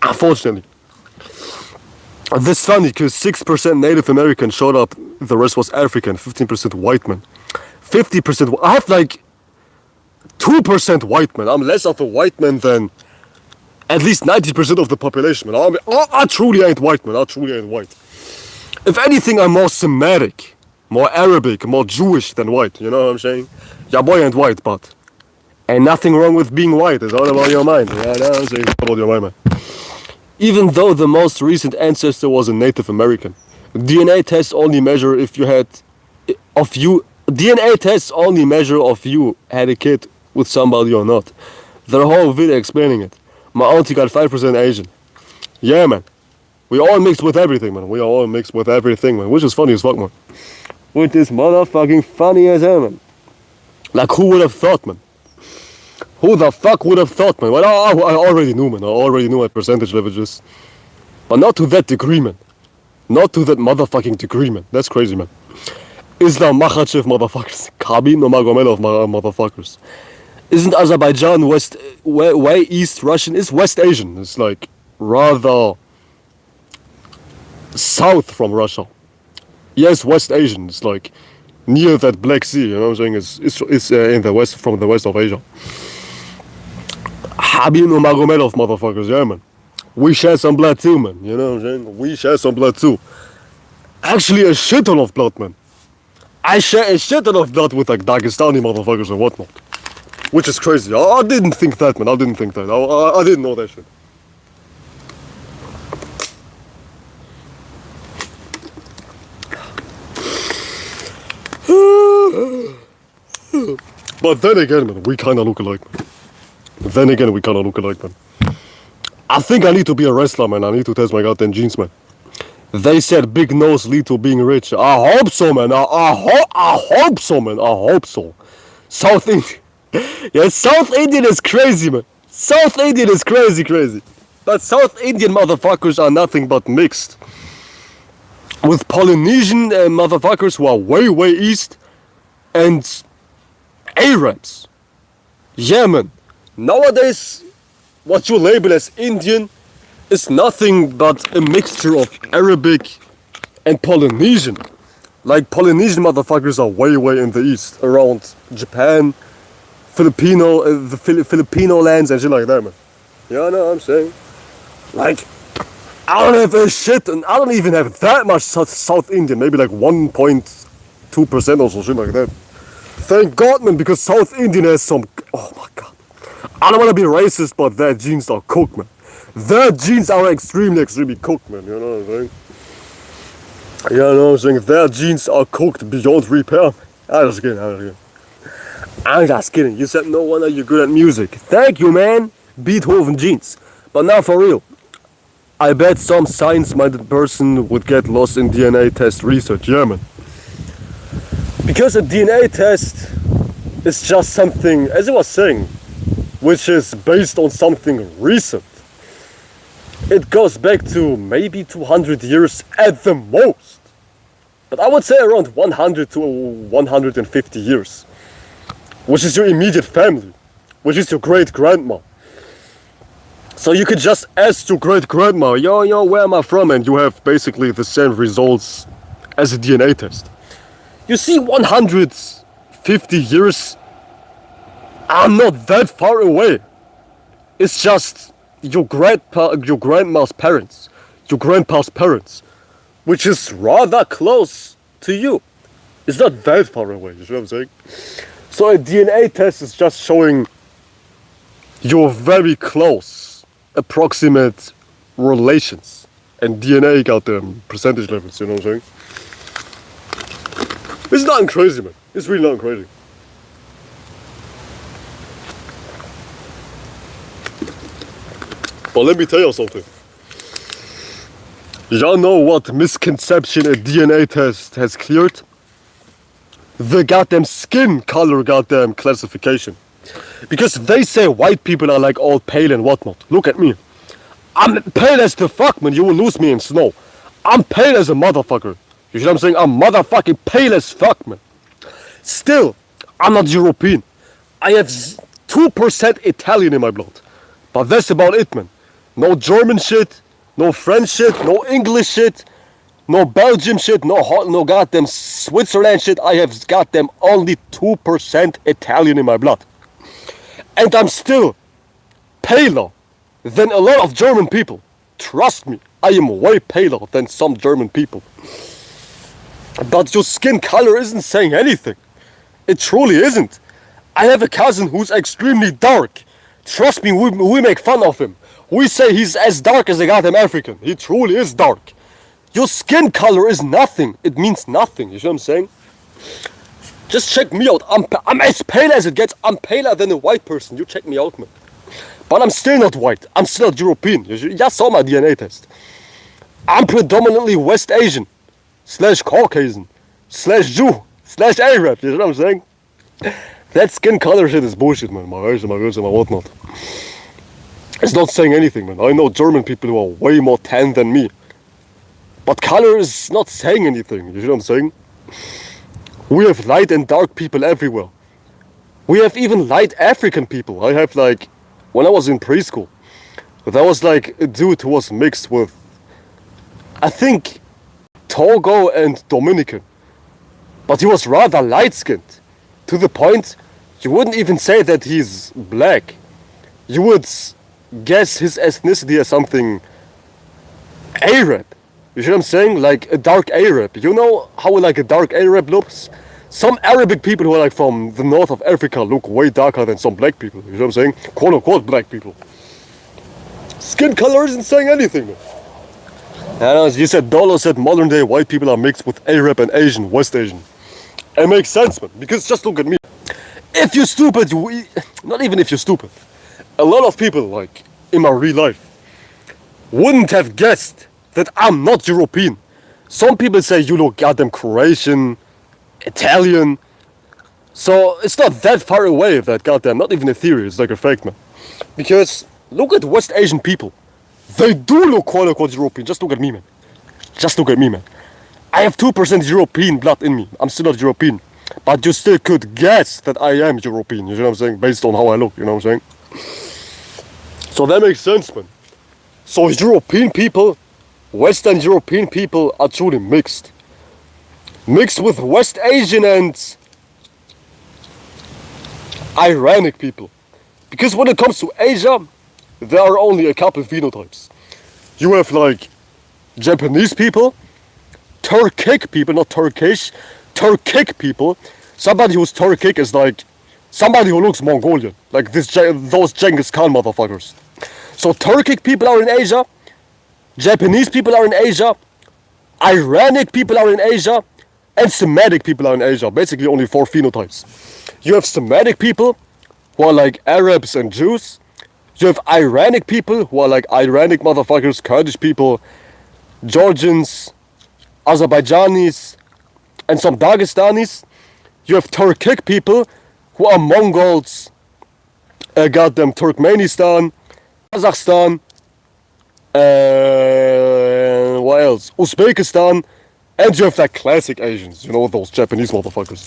Unfortunately. This is funny, because 6% Native American showed up. The rest was African. 15% white man. 50%... I have, like, 2% white man. I'm less of a white man than at least 90% of the population, man. I truly ain't white, man. I truly ain't white. If anything, I'm more Semitic, more Arabic, more Jewish than white. You know what I'm saying? Yeah, boy ain't white, but ain't nothing wrong with being white. It's all about your mind. Yeah, I know what I'm saying. It's all about your mind, man. Even though the most recent ancestor was a Native American, DNA tests only measure if you had of you. DNA tests only measure if you had a kid with somebody or not. Their whole video explaining it. My auntie got 5% Asian. Yeah, man. We all mixed with everything, man. We are all mixed with everything, man. Which is funny as fuck, man. Which is motherfucking funny as hell, man. Like, who would have thought, man? Who the fuck would have thought, man? Well, I already knew, man. I already knew at percentage levels. But not to that degree, man. Not to that motherfucking degree, man. That's crazy, man. Islam Makhachev motherfuckers. Khabib Nurmagomedov motherfuckers. Isn't Azerbaijan way East Russian? It's West Asian. It's like rather south from Russia. Yes, West Asian. It's like near that Black Sea. You know what I'm saying? It's in the west, from the west of Asia. Khabib Nurmagomedov motherfuckers. Yeah, man. We share some blood too, man. You know what I'm saying? We share some blood too. Actually, a shit ton of blood, man. I share a shit ton of blood with like Dagestani motherfuckers and whatnot. Which is crazy. I didn't think that, man. I didn't think that. I didn't know that shit. But then again, man, we kinda look alike, man. I think I need to be a wrestler, man. I need to test my goddamn genes, man. They said big nose lead to being rich. I hope so, man. I hope so, man. I hope so. South Indian. Yeah, South Indian is crazy, man. South Indian is crazy. But South Indian motherfuckers are nothing but mixed with Polynesian motherfuckers who are way east and Arabs. Yeah, man. Nowadays, what you label as Indian is nothing but a mixture of Arabic and Polynesian. Like, Polynesian motherfuckers are way in the east, around Japan, the Filipino lands and shit like that, man. Yeah, I know what I'm saying. Like, I don't have a shit, and I don't even have that much South Indian, maybe like 1.2% or so, shit like that. Thank God, man, because South Indian has some, oh my God. I don't want to be racist, but their genes are cooked, man. Their genes are extremely cooked, man, you know what I'm saying? Yeah, I know what I'm saying. Their genes are cooked beyond repair. I'm just kidding. You said no wonder you're good at music. Thank you, man. Beethoven genes. But now for real. I bet some science-minded person would get lost in DNA test research. Yeah, man. Because a DNA test is just something, as I was saying, which is based on something recent. It goes back to maybe 200 years at the most. But I would say around 100 to 150 years. Which is your immediate family. Which is your great-grandma. So you could just ask your great-grandma, yo, where am I from? And you have basically the same results as a DNA test. You see, 150 years are not that far away. It's just your grandma's parents, your grandpa's parents, which is rather close to you. It's not that far away, you know what I'm saying? So a DNA test is just showing You're very close, approximate relations. And DNA got them percentage levels, you know what I'm saying? It's nothing crazy, man. It's really nothing crazy. But let me tell you something. Y'all know what misconception a DNA test has cleared? The goddamn skin color goddamn classification. Because they say white people are like all pale and whatnot. Look at me. I'm pale as the fuck, man. You will lose me in snow. I'm pale as a motherfucker. You see what I'm saying? I'm motherfucking pale as fuck, man. Still, I'm not European. I have 2% Italian in my blood. But that's about it, man. No German shit, no French shit, no English shit, no Belgium shit, no goddamn Switzerland shit. I have goddamn only 2% Italian in my blood. And I'm still paler than a lot of German people. Trust me, I am way paler than some German people. But your skin color isn't saying anything. It truly isn't. I have a cousin who's extremely dark. Trust me, we make fun of him. We say he's as dark as a goddamn African. He truly is dark. Your skin color is nothing. It means nothing. You see what I'm saying? Just check me out. I'm as pale as it gets. I'm paler than a white person. You check me out, man. But I'm still not white. I'm still not European. You just saw my DNA test. I'm predominantly West Asian / Caucasian / Jew / Arab. You know what I'm saying? That skin color shit is bullshit, man. My eyes and my ears and my whatnot. It's not saying anything, man. I know German people who are way more tan than me. But color is not saying anything. You see what I'm saying? We have light and dark people everywhere. We have even light African people. I have like, when I was in preschool, there was like a dude who was mixed with, I think, Togo and Dominican. But he was rather light-skinned. To the point, you wouldn't even say that he's black. You would guess his ethnicity as something Arab. You see what I'm saying? Like a dark Arab. You know how like a dark Arab looks? Some Arabic people who are like from the north of Africa look way darker than some black people. You know what I'm saying? Quote unquote black people. Skin color isn't saying anything, man. And you said Dolo said modern day white people are mixed with Arab and Asian, West Asian. It makes sense, man. Because just look at me. If you're stupid, not even if you're stupid. A lot of people, like, in my real life, wouldn't have guessed that I'm not European. Some people say you look goddamn Croatian, Italian. So it's not that far away that goddamn, not even a theory, it's like a fact, man. Because look at West Asian people. They do look quote unquote European. Just look at me, man. Just look at me, man. I have 2% European blood in me. I'm still not European. But you still could guess that I am European. You know what I'm saying? Based on how I look, you know what I'm saying? So that makes sense, man. So European people, Western European people are truly mixed. Mixed with West Asian and Iranic people. Because when it comes to Asia, there are only a couple phenotypes. You have like Japanese people, Turkic people, not Turkish, Turkic people. Somebody who's Turkic is like somebody who looks Mongolian, like those Genghis Khan motherfuckers. So Turkic people are in Asia, Japanese people are in Asia, Iranic people are in Asia, and Semitic people are in Asia. Basically only 4 phenotypes. You have Semitic people who are like Arabs and Jews. You have Iranic people who are like Iranic motherfuckers, Kurdish people, Georgians, Azerbaijanis, and some Dagestanis. You have Turkic people who are Mongols, goddamn Turkmenistan, Kazakhstan, what else? Uzbekistan, and you have like classic Asians, you know, those Japanese motherfuckers.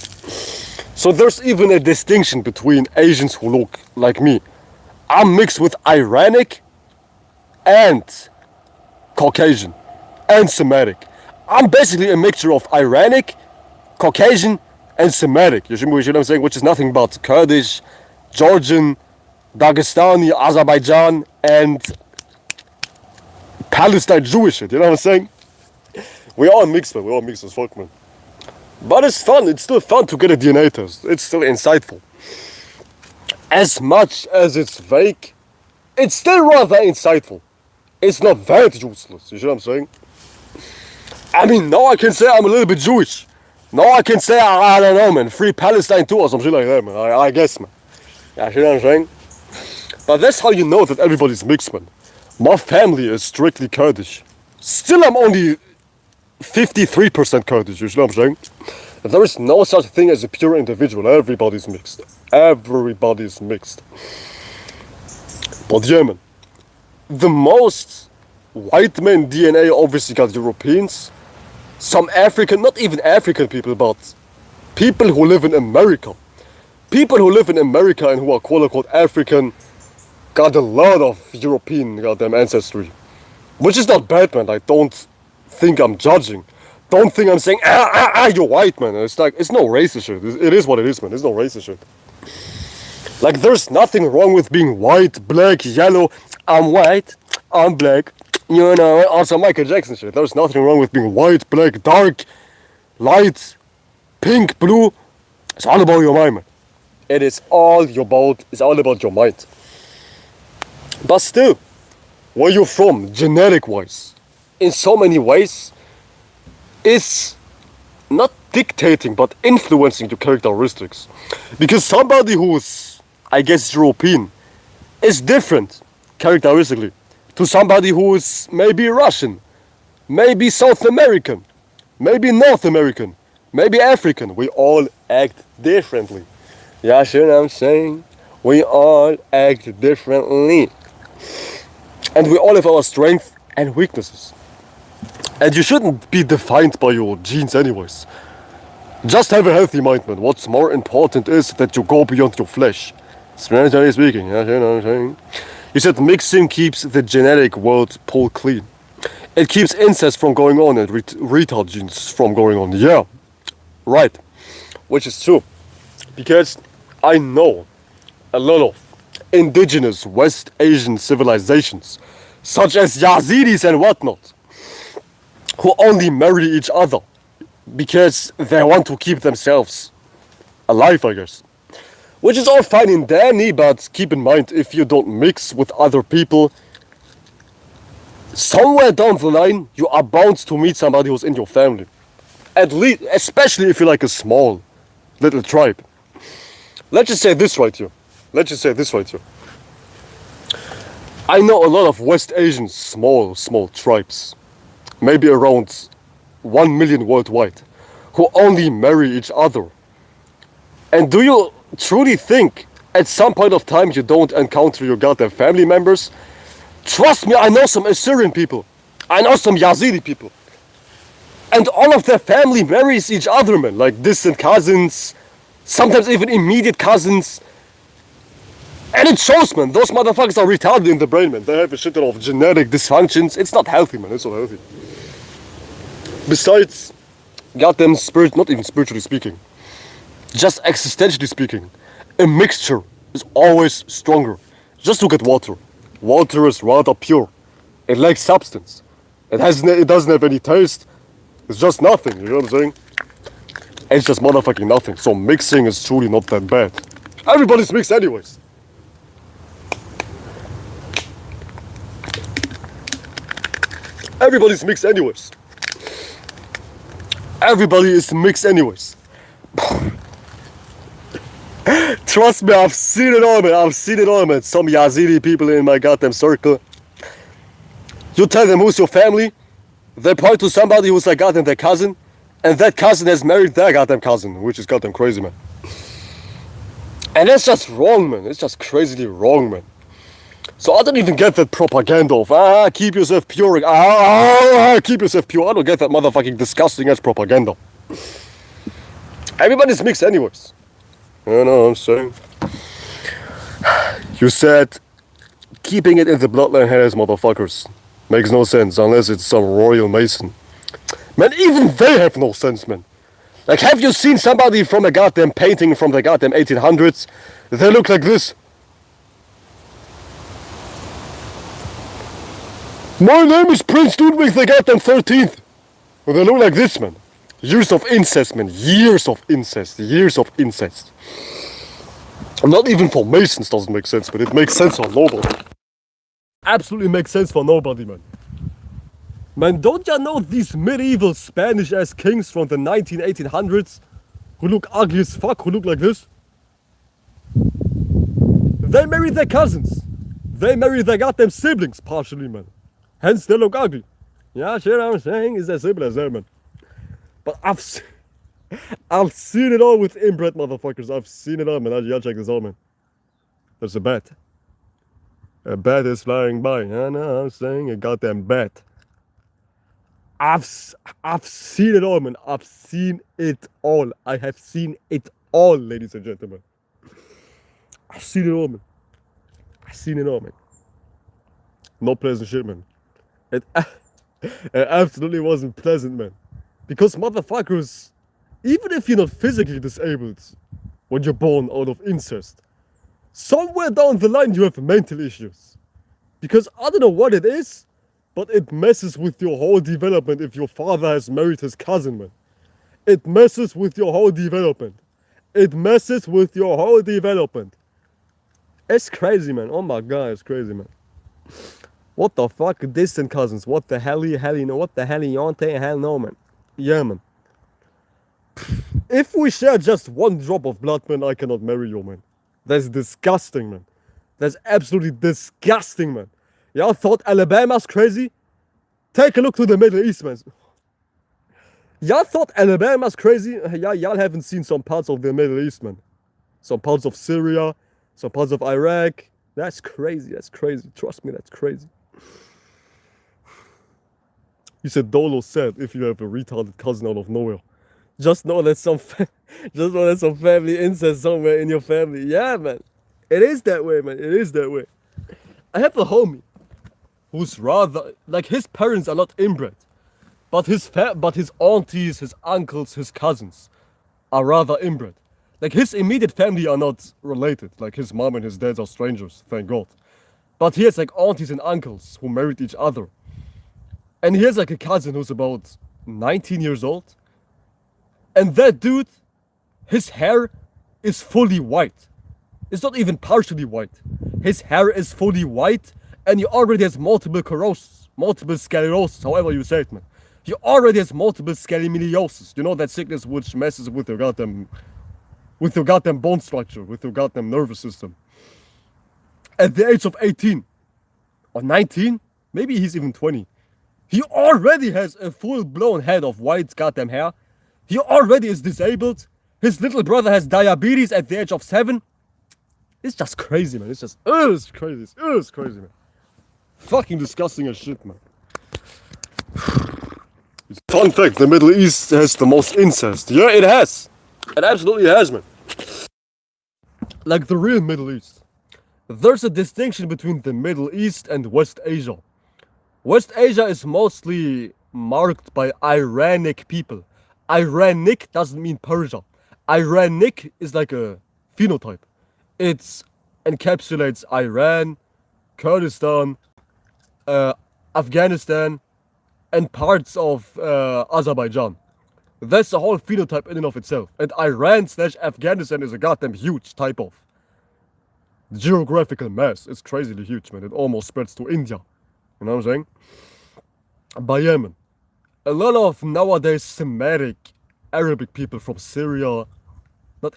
So there's even a distinction between Asians who look like me. I'm mixed with Iranic and Caucasian and Semitic. I'm basically a mixture of Iranic, Caucasian, and Semitic. You know what I'm saying? Which is nothing but Kurdish, Georgian, Dagestani, Azerbaijan, and Palestine Jewish shit. You know what I'm saying? We all mixed, man. We all mixed as fuck, man. But it's fun. It's still fun to get a DNA test. It's still insightful. As much as it's fake, it's still rather insightful. It's not that useless, you see what I'm saying? I mean, now I can say I'm a little bit Jewish. Now I can say, I don't know, man, free Palestine too or some shit like that, man. I guess, man. Yeah, you know what I'm saying? But that's how you know that everybody's mixed, man. My family is strictly Kurdish. Still, I'm only 53% Kurdish, you know what I'm saying? There is no such thing as a pure individual. Everybody's mixed. Everybody's mixed. But yeah, man. The most white man DNA obviously got Europeans. Some African, not even African people, but people who live in America. People who live in America and who are quote unquote African got a lot of European goddamn ancestry. Which is not bad, man. I don't think I'm judging. Don't think I'm saying, you're white, man. It's like, it's no racist shit. It is what it is, man. It's no racist shit. Like, there's nothing wrong with being white, black, yellow. I'm white, I'm black. You know, also Michael Jackson shit. There's nothing wrong with being white, black, dark, light, pink, blue. It's all about your mind, man. It is all about, it's all about your mind. But still, where you're from, genetic-wise, in so many ways, is not dictating, but influencing your characteristics. Because somebody who's, I guess, European, is different, characteristically, to somebody who is maybe Russian, maybe South American, maybe North American, maybe African. We all act differently. Yeah, sure, I'm saying? We all act differently. And we all have our strengths and weaknesses. And you shouldn't be defined by your genes anyways. Just have a healthy mind, man. What's more important is that you go beyond your flesh. Spiritually speaking, yeah, you know what I'm saying? He said mixing keeps the genetic world pool clean. It keeps incest from going on and retard genes from going on. Yeah, right. Which is true. Because I know a lot of indigenous West Asian civilizations, such as Yazidis and whatnot, who only marry each other because they want to keep themselves alive, I guess. Which is all fine and dandy, but keep in mind, if you don't mix with other people, somewhere down the line, you are bound to meet somebody who's in your family. At least, especially if you're like a small little tribe. Let's just say this right here. Let's just say this right here. I know a lot of West Asian small tribes, maybe around 1 million worldwide, who only marry each other. And do you truly think at some point of time you don't encounter your goddamn family members? Trust me, I know some Assyrian people. I know some Yazidi people. And all of their family marries each other, man. Like distant cousins, sometimes even immediate cousins. And it shows, man. Those motherfuckers are retarded in the brain, man. They have a shit of genetic dysfunctions. It's not healthy, man. It's not healthy. Besides, goddamn not even spiritually speaking, just existentially speaking, a mixture is always stronger. Just look at water. Water is rather pure. It lacks substance. It doesn't have any taste. It's just nothing, you know what I'm saying? It's just motherfucking nothing. So mixing is truly not that bad. Everybody's mixed anyways. Everybody's mixed anyways. Everybody is mixed anyways. Trust me, I've seen it all, man. I've seen it all, man. Some Yazidi people in my goddamn circle. You tell them who's your family, they point to somebody who's like goddamn their cousin, and that cousin has married their goddamn cousin, which is goddamn crazy, man. And that's just wrong, man. It's just crazily wrong, man. So I don't even get that propaganda of, keep yourself pure, keep yourself pure. I don't get that motherfucking disgusting ass propaganda. Everybody's mixed anyways. You know what I'm saying? You said, keeping it in the bloodline has motherfuckers. Makes no sense unless it's some royal mason. Man, even they have no sense, man. Like, have you seen somebody from a goddamn painting from the goddamn 1800s? They look like this. My name is Prince Ludwig the goddamn 13th. Well, they look like this, man. Years of incest, man. Years of incest. Years of incest. Not even for Masons doesn't make sense, but it makes sense for nobody. Absolutely makes sense for nobody, man. Man, don't ya know these medieval Spanish-ass kings from the 1800s who look ugly as fuck, who look like this? They married their cousins. They married their goddamn siblings, partially, man. Hence, they look ugly. Yeah, shit, I'm saying is as simple as that, man. But I've seen it all with inbred motherfuckers. I've seen it all, man. Y'all check this out, man. There's a bat. A bat is flying by. I know, I'm saying a goddamn bat. I've seen it all, man. I've seen it all. I have seen it all, ladies and gentlemen. I've seen it all, man. I've seen it all, man. No pleasant shit, man. It absolutely wasn't pleasant, man. Because motherfuckers, even if you're not physically disabled when you're born out of incest, somewhere down the line you have mental issues. Because I don't know what it is, but it messes with your whole development if your father has married his cousin, man. It messes with your whole development. It messes with your whole development. It's crazy, man. Oh my god, it's crazy, man. What the fuck? Distant cousins. What the hell you know? What the hell you want? Hell no, man. Yeah, man. If we share just one drop of blood, man, I cannot marry you, man. That's disgusting, man. That's absolutely disgusting, man. Y'all thought Alabama's crazy? Take a look to the Middle East, man. Y'all thought Alabama's crazy? Y'all haven't seen some parts of the Middle East, man. Some parts of Syria, some parts of Iraq. That's crazy. That's crazy. Trust me, that's crazy. You said Dolo said if you have a retarded cousin out of nowhere. Just know that some family incest somewhere in your family. Yeah, man. It is that way, man. It is that way. I have a homie who's rather like his parents are not inbred, but his aunties, his uncles, his cousins are rather inbred. Like his immediate family are not related. Like his mom and his dad are strangers, thank God. But he has like aunties and uncles who married each other. And he has like a cousin who's about 19 years old. And that dude, his hair is fully white. It's not even partially white. His hair is fully white and he already has multiple sclerosis, however you say it, man. He already has multiple sclerosis. You know that sickness which messes with your goddamn bone structure, with your goddamn nervous system. At the age of 18 or 19, maybe he's even 20, he already has a full-blown head of white goddamn hair. He already is disabled. His little brother has diabetes at the age of 7. It's just crazy, man. It's just, it's crazy. It's crazy, man. Fucking disgusting as shit, man. Fun fact, the Middle East has the most incest. Yeah, it has. It absolutely has, man. Like the real Middle East. There's a distinction between the Middle East and West Asia. West Asia is mostly marked by Iranic people. Iranic doesn't mean Persia. Iranic is like a phenotype. It encapsulates Iran, Kurdistan, Afghanistan, and parts of Azerbaijan. That's the whole phenotype in and of itself. And Iran/Afghanistan is a goddamn huge type of geographical mass. It's crazily huge, man. It almost spreads to India. You know what I'm saying? By Yemen. A lot of nowadays Semitic Arabic people from Syria,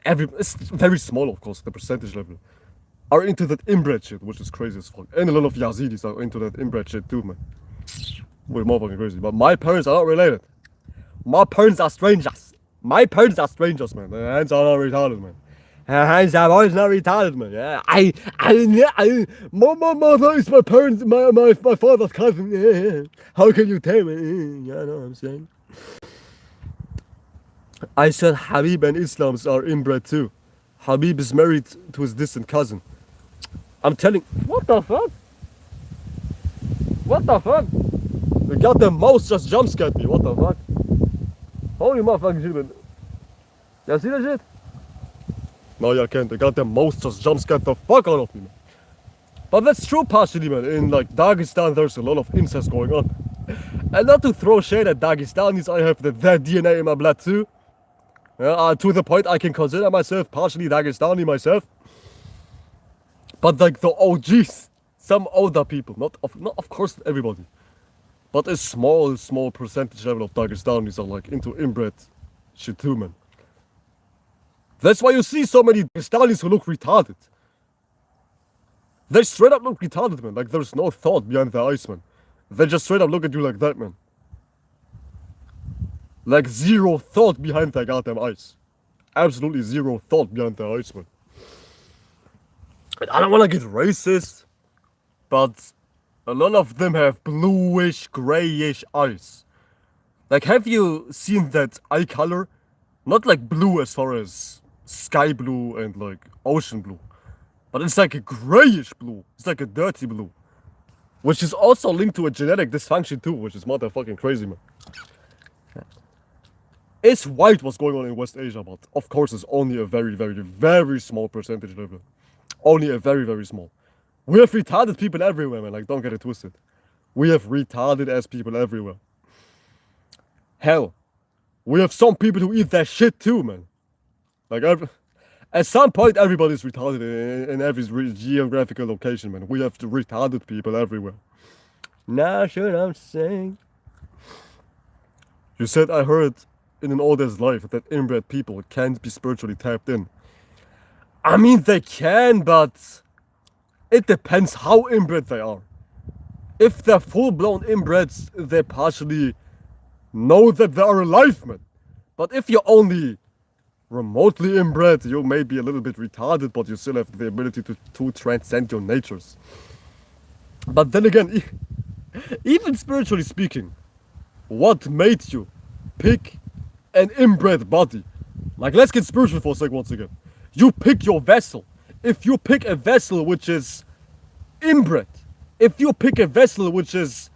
it's very small, of course, the percentage level, are into that inbred shit, which is crazy as fuck. And a lot of Yazidis are into that inbred shit too, man. We're more fucking crazy. But my parents are not related. My parents are strangers. My parents are strangers, man. Their hands are not retarded, man. Their hands are always not retarded, man. Yeah, my mother is my parents, my father's cousin. Yeah. How can you tell me? Yeah, I know what I'm saying. I said Habib and Islams are inbred too. Habib is married to his distant cousin. I'm telling. What the fuck? What the fuck? The goddamn mouse just jump scared me. What the fuck? Holy motherfucking shit, man. Y'all see that shit? No, y'all can't. The goddamn mouse just jump scared the fuck out of me, man. But that's true partially, man. In like Dagestan, there's a lot of incest going on. And not to throw shade at Dagestanis, I have their DNA in my blood too. To the point I can consider myself partially Dagestani myself. But like the OGs, some older people, not of course everybody, but a small percentage level of Dagestanis are like into inbred shit too, man. That's why you see so many Dagestanis who look retarded. They straight up look retarded, man. Like there's no thought behind their eyes, man. They just straight up look at you like that, man. Like zero thought behind their goddamn eyes. Absolutely zero thought behind their eyes, man. And I don't want to get racist, but a lot of them have bluish, grayish eyes. Like, have you seen that eye color? Not like blue as far as sky blue and like ocean blue, but it's like a grayish blue. It's like a dirty blue, which is also linked to a genetic dysfunction too, which is motherfucking crazy, man. It's white what's going on in West Asia, but of course it's only a very small percentage level. Only a very small. We have retarded people everywhere, man. Like, don't get it twisted. We have retarded ass people everywhere. Hell, we have some people who eat that shit too, man. Like, at some point, everybody's retarded in every geographical location, man. We have retarded people everywhere. Nah, sure, I'm saying. You said I heard in an old ass life that inbred people can't be spiritually tapped in. I mean, they can, but it depends how inbred they are. If they're full-blown inbreds, they partially know that they are alive, man. But if you're only remotely inbred, you may be a little bit retarded, but you still have the ability to transcend your natures. But then again, even spiritually speaking, what made you pick an inbred body? Like, let's get spiritual for a sec once again. You pick your vessel. If you pick a vessel which is inbred, if you pick a vessel which is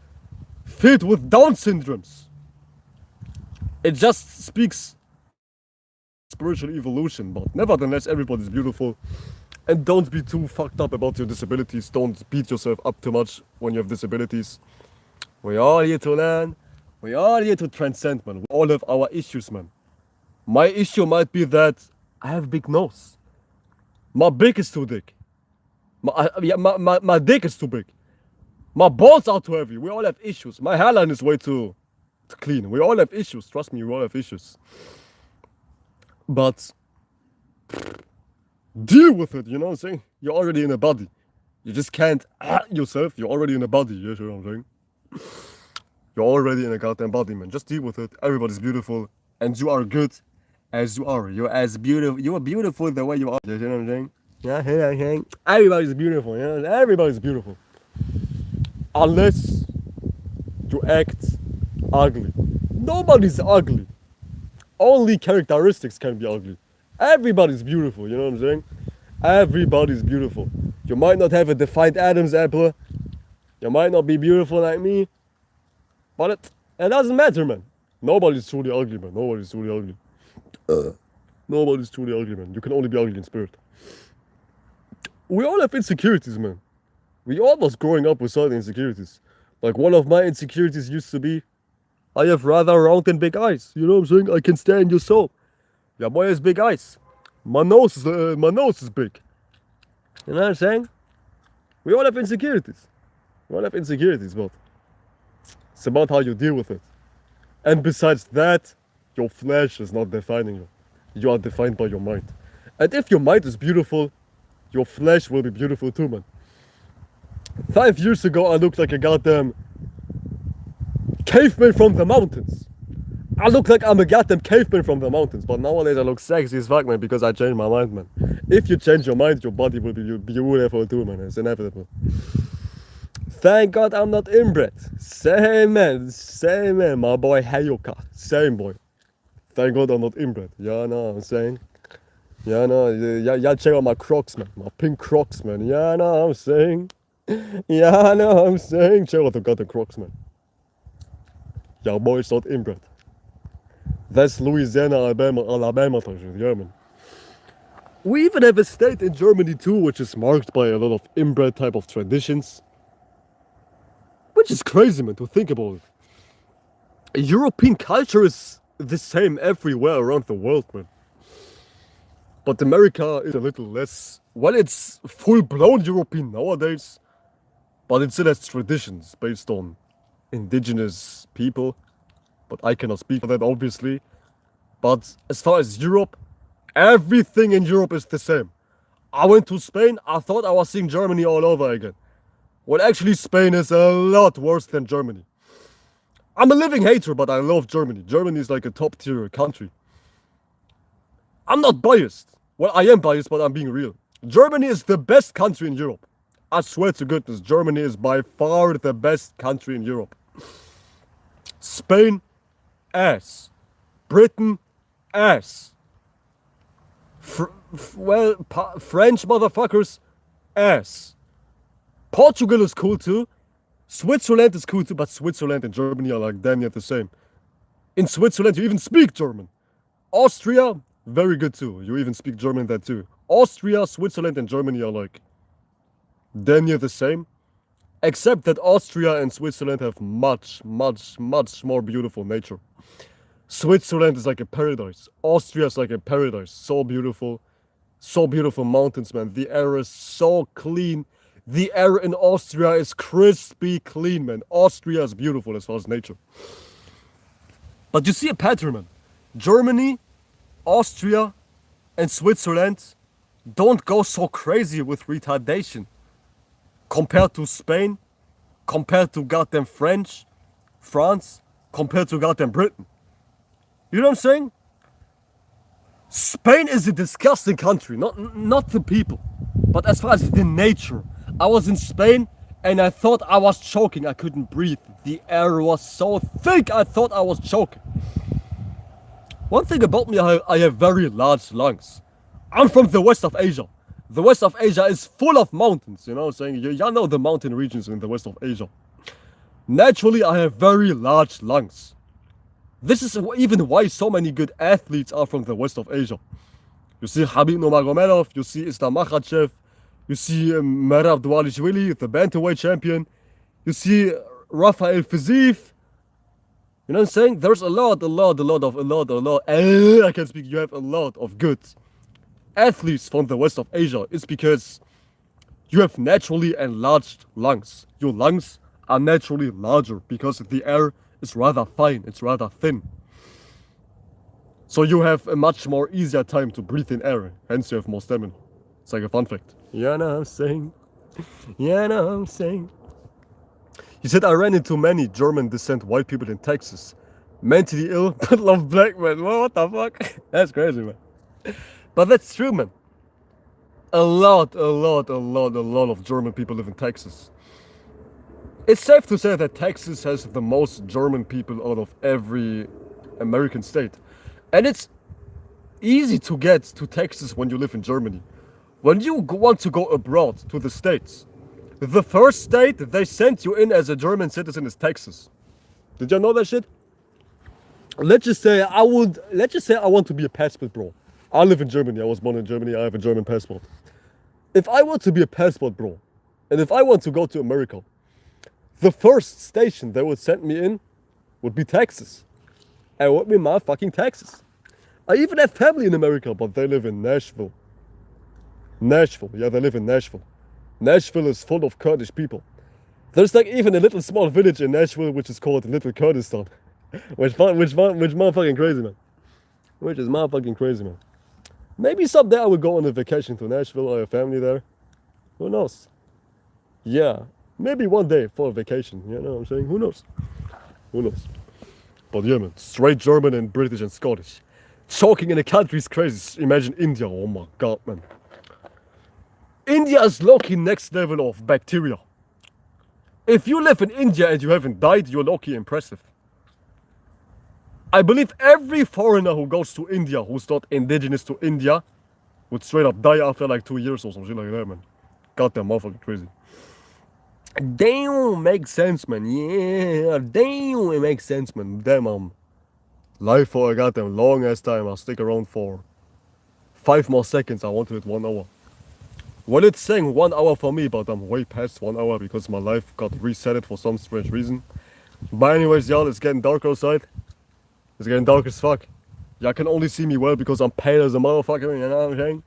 filled with Down syndromes, it just speaks spiritual evolution. But nevertheless, everybody's beautiful. And don't be too fucked up about your disabilities. Don't beat yourself up too much when you have disabilities. We're all here to learn. We're all here to transcend, man. We all have our issues, man. My issue might be that I have a big nose. My dick is too big. My dick is too big. My balls are too heavy. We all have issues. My hairline is way too clean. We all have issues. Trust me, we all have issues. But deal with it, you know what I'm saying? You're already in a body. You just can't yourself. You're already in a body, you know what I'm saying? You're already in a goddamn body, man. Just deal with it. Everybody's beautiful. And you are good as you are. You're as beautiful. You are beautiful the way you are. You know what I'm saying? Yeah, you know what I'm saying? Everybody's beautiful, you know? Everybody's beautiful. Unless you act ugly. Nobody's ugly. Only characteristics can be ugly. Everybody's beautiful, you know what I'm saying? Everybody's beautiful. You might not have a defined Adam's apple. You might not be beautiful like me. But it doesn't matter, man. Nobody's truly ugly, man. Nobody's truly ugly. Nobody's truly ugly, man. You can only be ugly in spirit. We all have insecurities, man. We all was growing up with certain insecurities. Like, one of my insecurities used to be, I have rather round and big eyes. You know what I'm saying? I can stare in your soul. Yeah, boy has big eyes. My nose is big. You know what I'm saying? We all have insecurities. We all have insecurities, but it's about how you deal with it. And besides that, your flesh is not defining you. You are defined by your mind. And if your mind is beautiful, your flesh will be beautiful too, man. 5 years ago, I looked like a goddamn caveman from the mountains. I look like I'm a goddamn caveman from the mountains. But nowadays, I look sexy as fuck, man, because I changed my mind, man. If you change your mind, your body will be beautiful too, man. It's inevitable. Thank God I'm not inbred. Same man, my boy Hayoka. Same boy. Thank God I'm not inbred. Yeah, know what I'm saying? Yeah, no, yeah, check out my Crocs, man. My pink Crocs, man. Yeah, know what I'm saying? Yeah, I know what I'm saying. Check out the goddamn Crocs, man. Yeah, boy, it's not inbred. That's Louisiana, Alabama type shit. Yeah, man. We even have a state in Germany too, which is marked by a lot of inbred type of traditions. Which is crazy, man, to think about it. European culture is the same everywhere around the world, man. But America is a little less. Well, it's full-blown European nowadays, but it still has traditions based on indigenous people. But I cannot speak for that, obviously. But as far as Europe, everything in Europe is the same. I went to Spain, I thought I was seeing Germany all over again. Well, actually, Spain is a lot worse than Germany. I'm a living hater, but I love Germany. Germany is like a top-tier country. I'm not biased. Well, I am biased, but I'm being real. Germany is the best country in Europe. I swear to goodness, Germany is by far the best country in Europe. Spain, ass. Britain, ass. French motherfuckers, ass. Portugal is cool too. Switzerland is cool too, but Switzerland and Germany are like damn near the same. In Switzerland, you even speak German. Austria, very good too. You even speak German there too. Austria, Switzerland, and Germany are like damn near the same. Except that Austria and Switzerland have much, much, much more beautiful nature. Switzerland is like a paradise. Austria is like a paradise. So beautiful. So beautiful mountains, man. The air is so clean. The air in Austria is crispy clean, man. Austria is beautiful as far as nature. But you see a pattern, man. Germany, Austria, and Switzerland don't go so crazy with retardation compared to Spain, compared to goddamn France, compared to goddamn Britain. You know what I'm saying? Spain is a disgusting country, not the people, but as far as the nature. I was in Spain and I thought I was choking. I couldn't breathe. The air was so thick, I thought I was choking. One thing about me, I have very large lungs. I'm from the west of Asia. The west of Asia is full of mountains, you know what I'm saying? Y'all know the mountain regions in the west of Asia. Naturally, I have very large lungs. This is even why so many good athletes are from the west of Asia. You see Khabib Nurmagomedov, you see Islam Makhachev, you see Merab Dvalishvili, the bantamweight champion. You see Rafael Fiziev. You know what I'm saying? There's a lot. I can't speak. You have a lot of good athletes from the west of Asia. It's because you have naturally enlarged lungs. Your lungs are naturally larger because the air is rather fine. It's rather thin. So you have a much more easier time to breathe in air. Hence you have more stamina. It's like a fun fact. Yeah, know what I'm saying? Yeah, know what I'm saying? He said, I ran into many German descent white people in Texas. Mentally ill, but love black men. Well, what the fuck? That's crazy, man. But that's true, man. A lot of German people live in Texas. It's safe to say that Texas has the most German people out of every American state. And it's easy to get to Texas when you live in Germany. When you want to go abroad to the States, the first state they sent you in as a German citizen is Texas. Did you know that shit? Let's just say I want to be a passport bro. I live in Germany. I was born in Germany. I have a German passport. If I want to be a passport bro, and if I want to go to America, the first station they would send me in would be Texas. And it would be my fucking Texas. I even have family in America, but they live in Nashville. Yeah, they live in Nashville. Nashville is full of Kurdish people. There's like even a little small village in Nashville which is called Little Kurdistan. which motherfucking crazy, man. Which is motherfucking crazy, man. Maybe someday I will go on a vacation to Nashville. I have family there. Who knows? Yeah, maybe one day for a vacation. You know what I'm saying? Who knows? Who knows? But yeah, man, straight German and British and Scottish. Choking in a country is crazy. Imagine India. Oh my god, man. India is low-key next level of bacteria. If you live in India and you haven't died, you're low-key impressive. I believe every foreigner who goes to India, who's not indigenous to India, would straight up die after like 2 years or something like that, man. Goddamn motherfucking crazy. Damn, makes sense, man. Yeah, damn, it makes sense, man. Damn, live for a goddamn long-ass time. I'll stick around for 5 more seconds. I wanted it 1 hour. Well, it's saying 1 hour for me, but I'm way past 1 hour because my life got resetted for some strange reason. But anyways, y'all, it's getting dark outside. It's getting dark as fuck. Y'all can only see me well because I'm pale as a motherfucker, you know what I'm saying?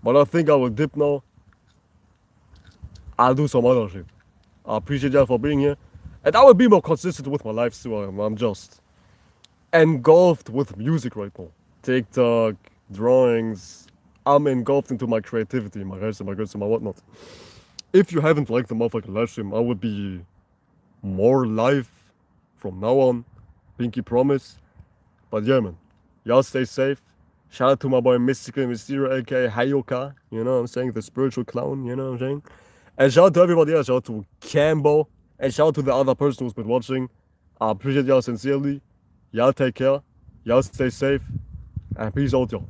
But I think I will dip now. I'll do some other shit. I appreciate y'all for being here. And I will be more consistent with my life too. I'm just engulfed with music right now. TikTok, drawings. I'm engulfed into my creativity, my rest and my goods and my whatnot. If you haven't liked the motherfucking live stream, I would be more live from now on. Pinky promise. But yeah, man. Y'all stay safe. Shout out to my boy Mystical Mysterio, aka Hayoka. You know what I'm saying? The spiritual clown, you know what I'm saying? And shout out to everybody else. Shout out to Cambo. And shout out to the other person who's been watching. I appreciate y'all sincerely. Y'all take care. Y'all stay safe. And peace out, y'all.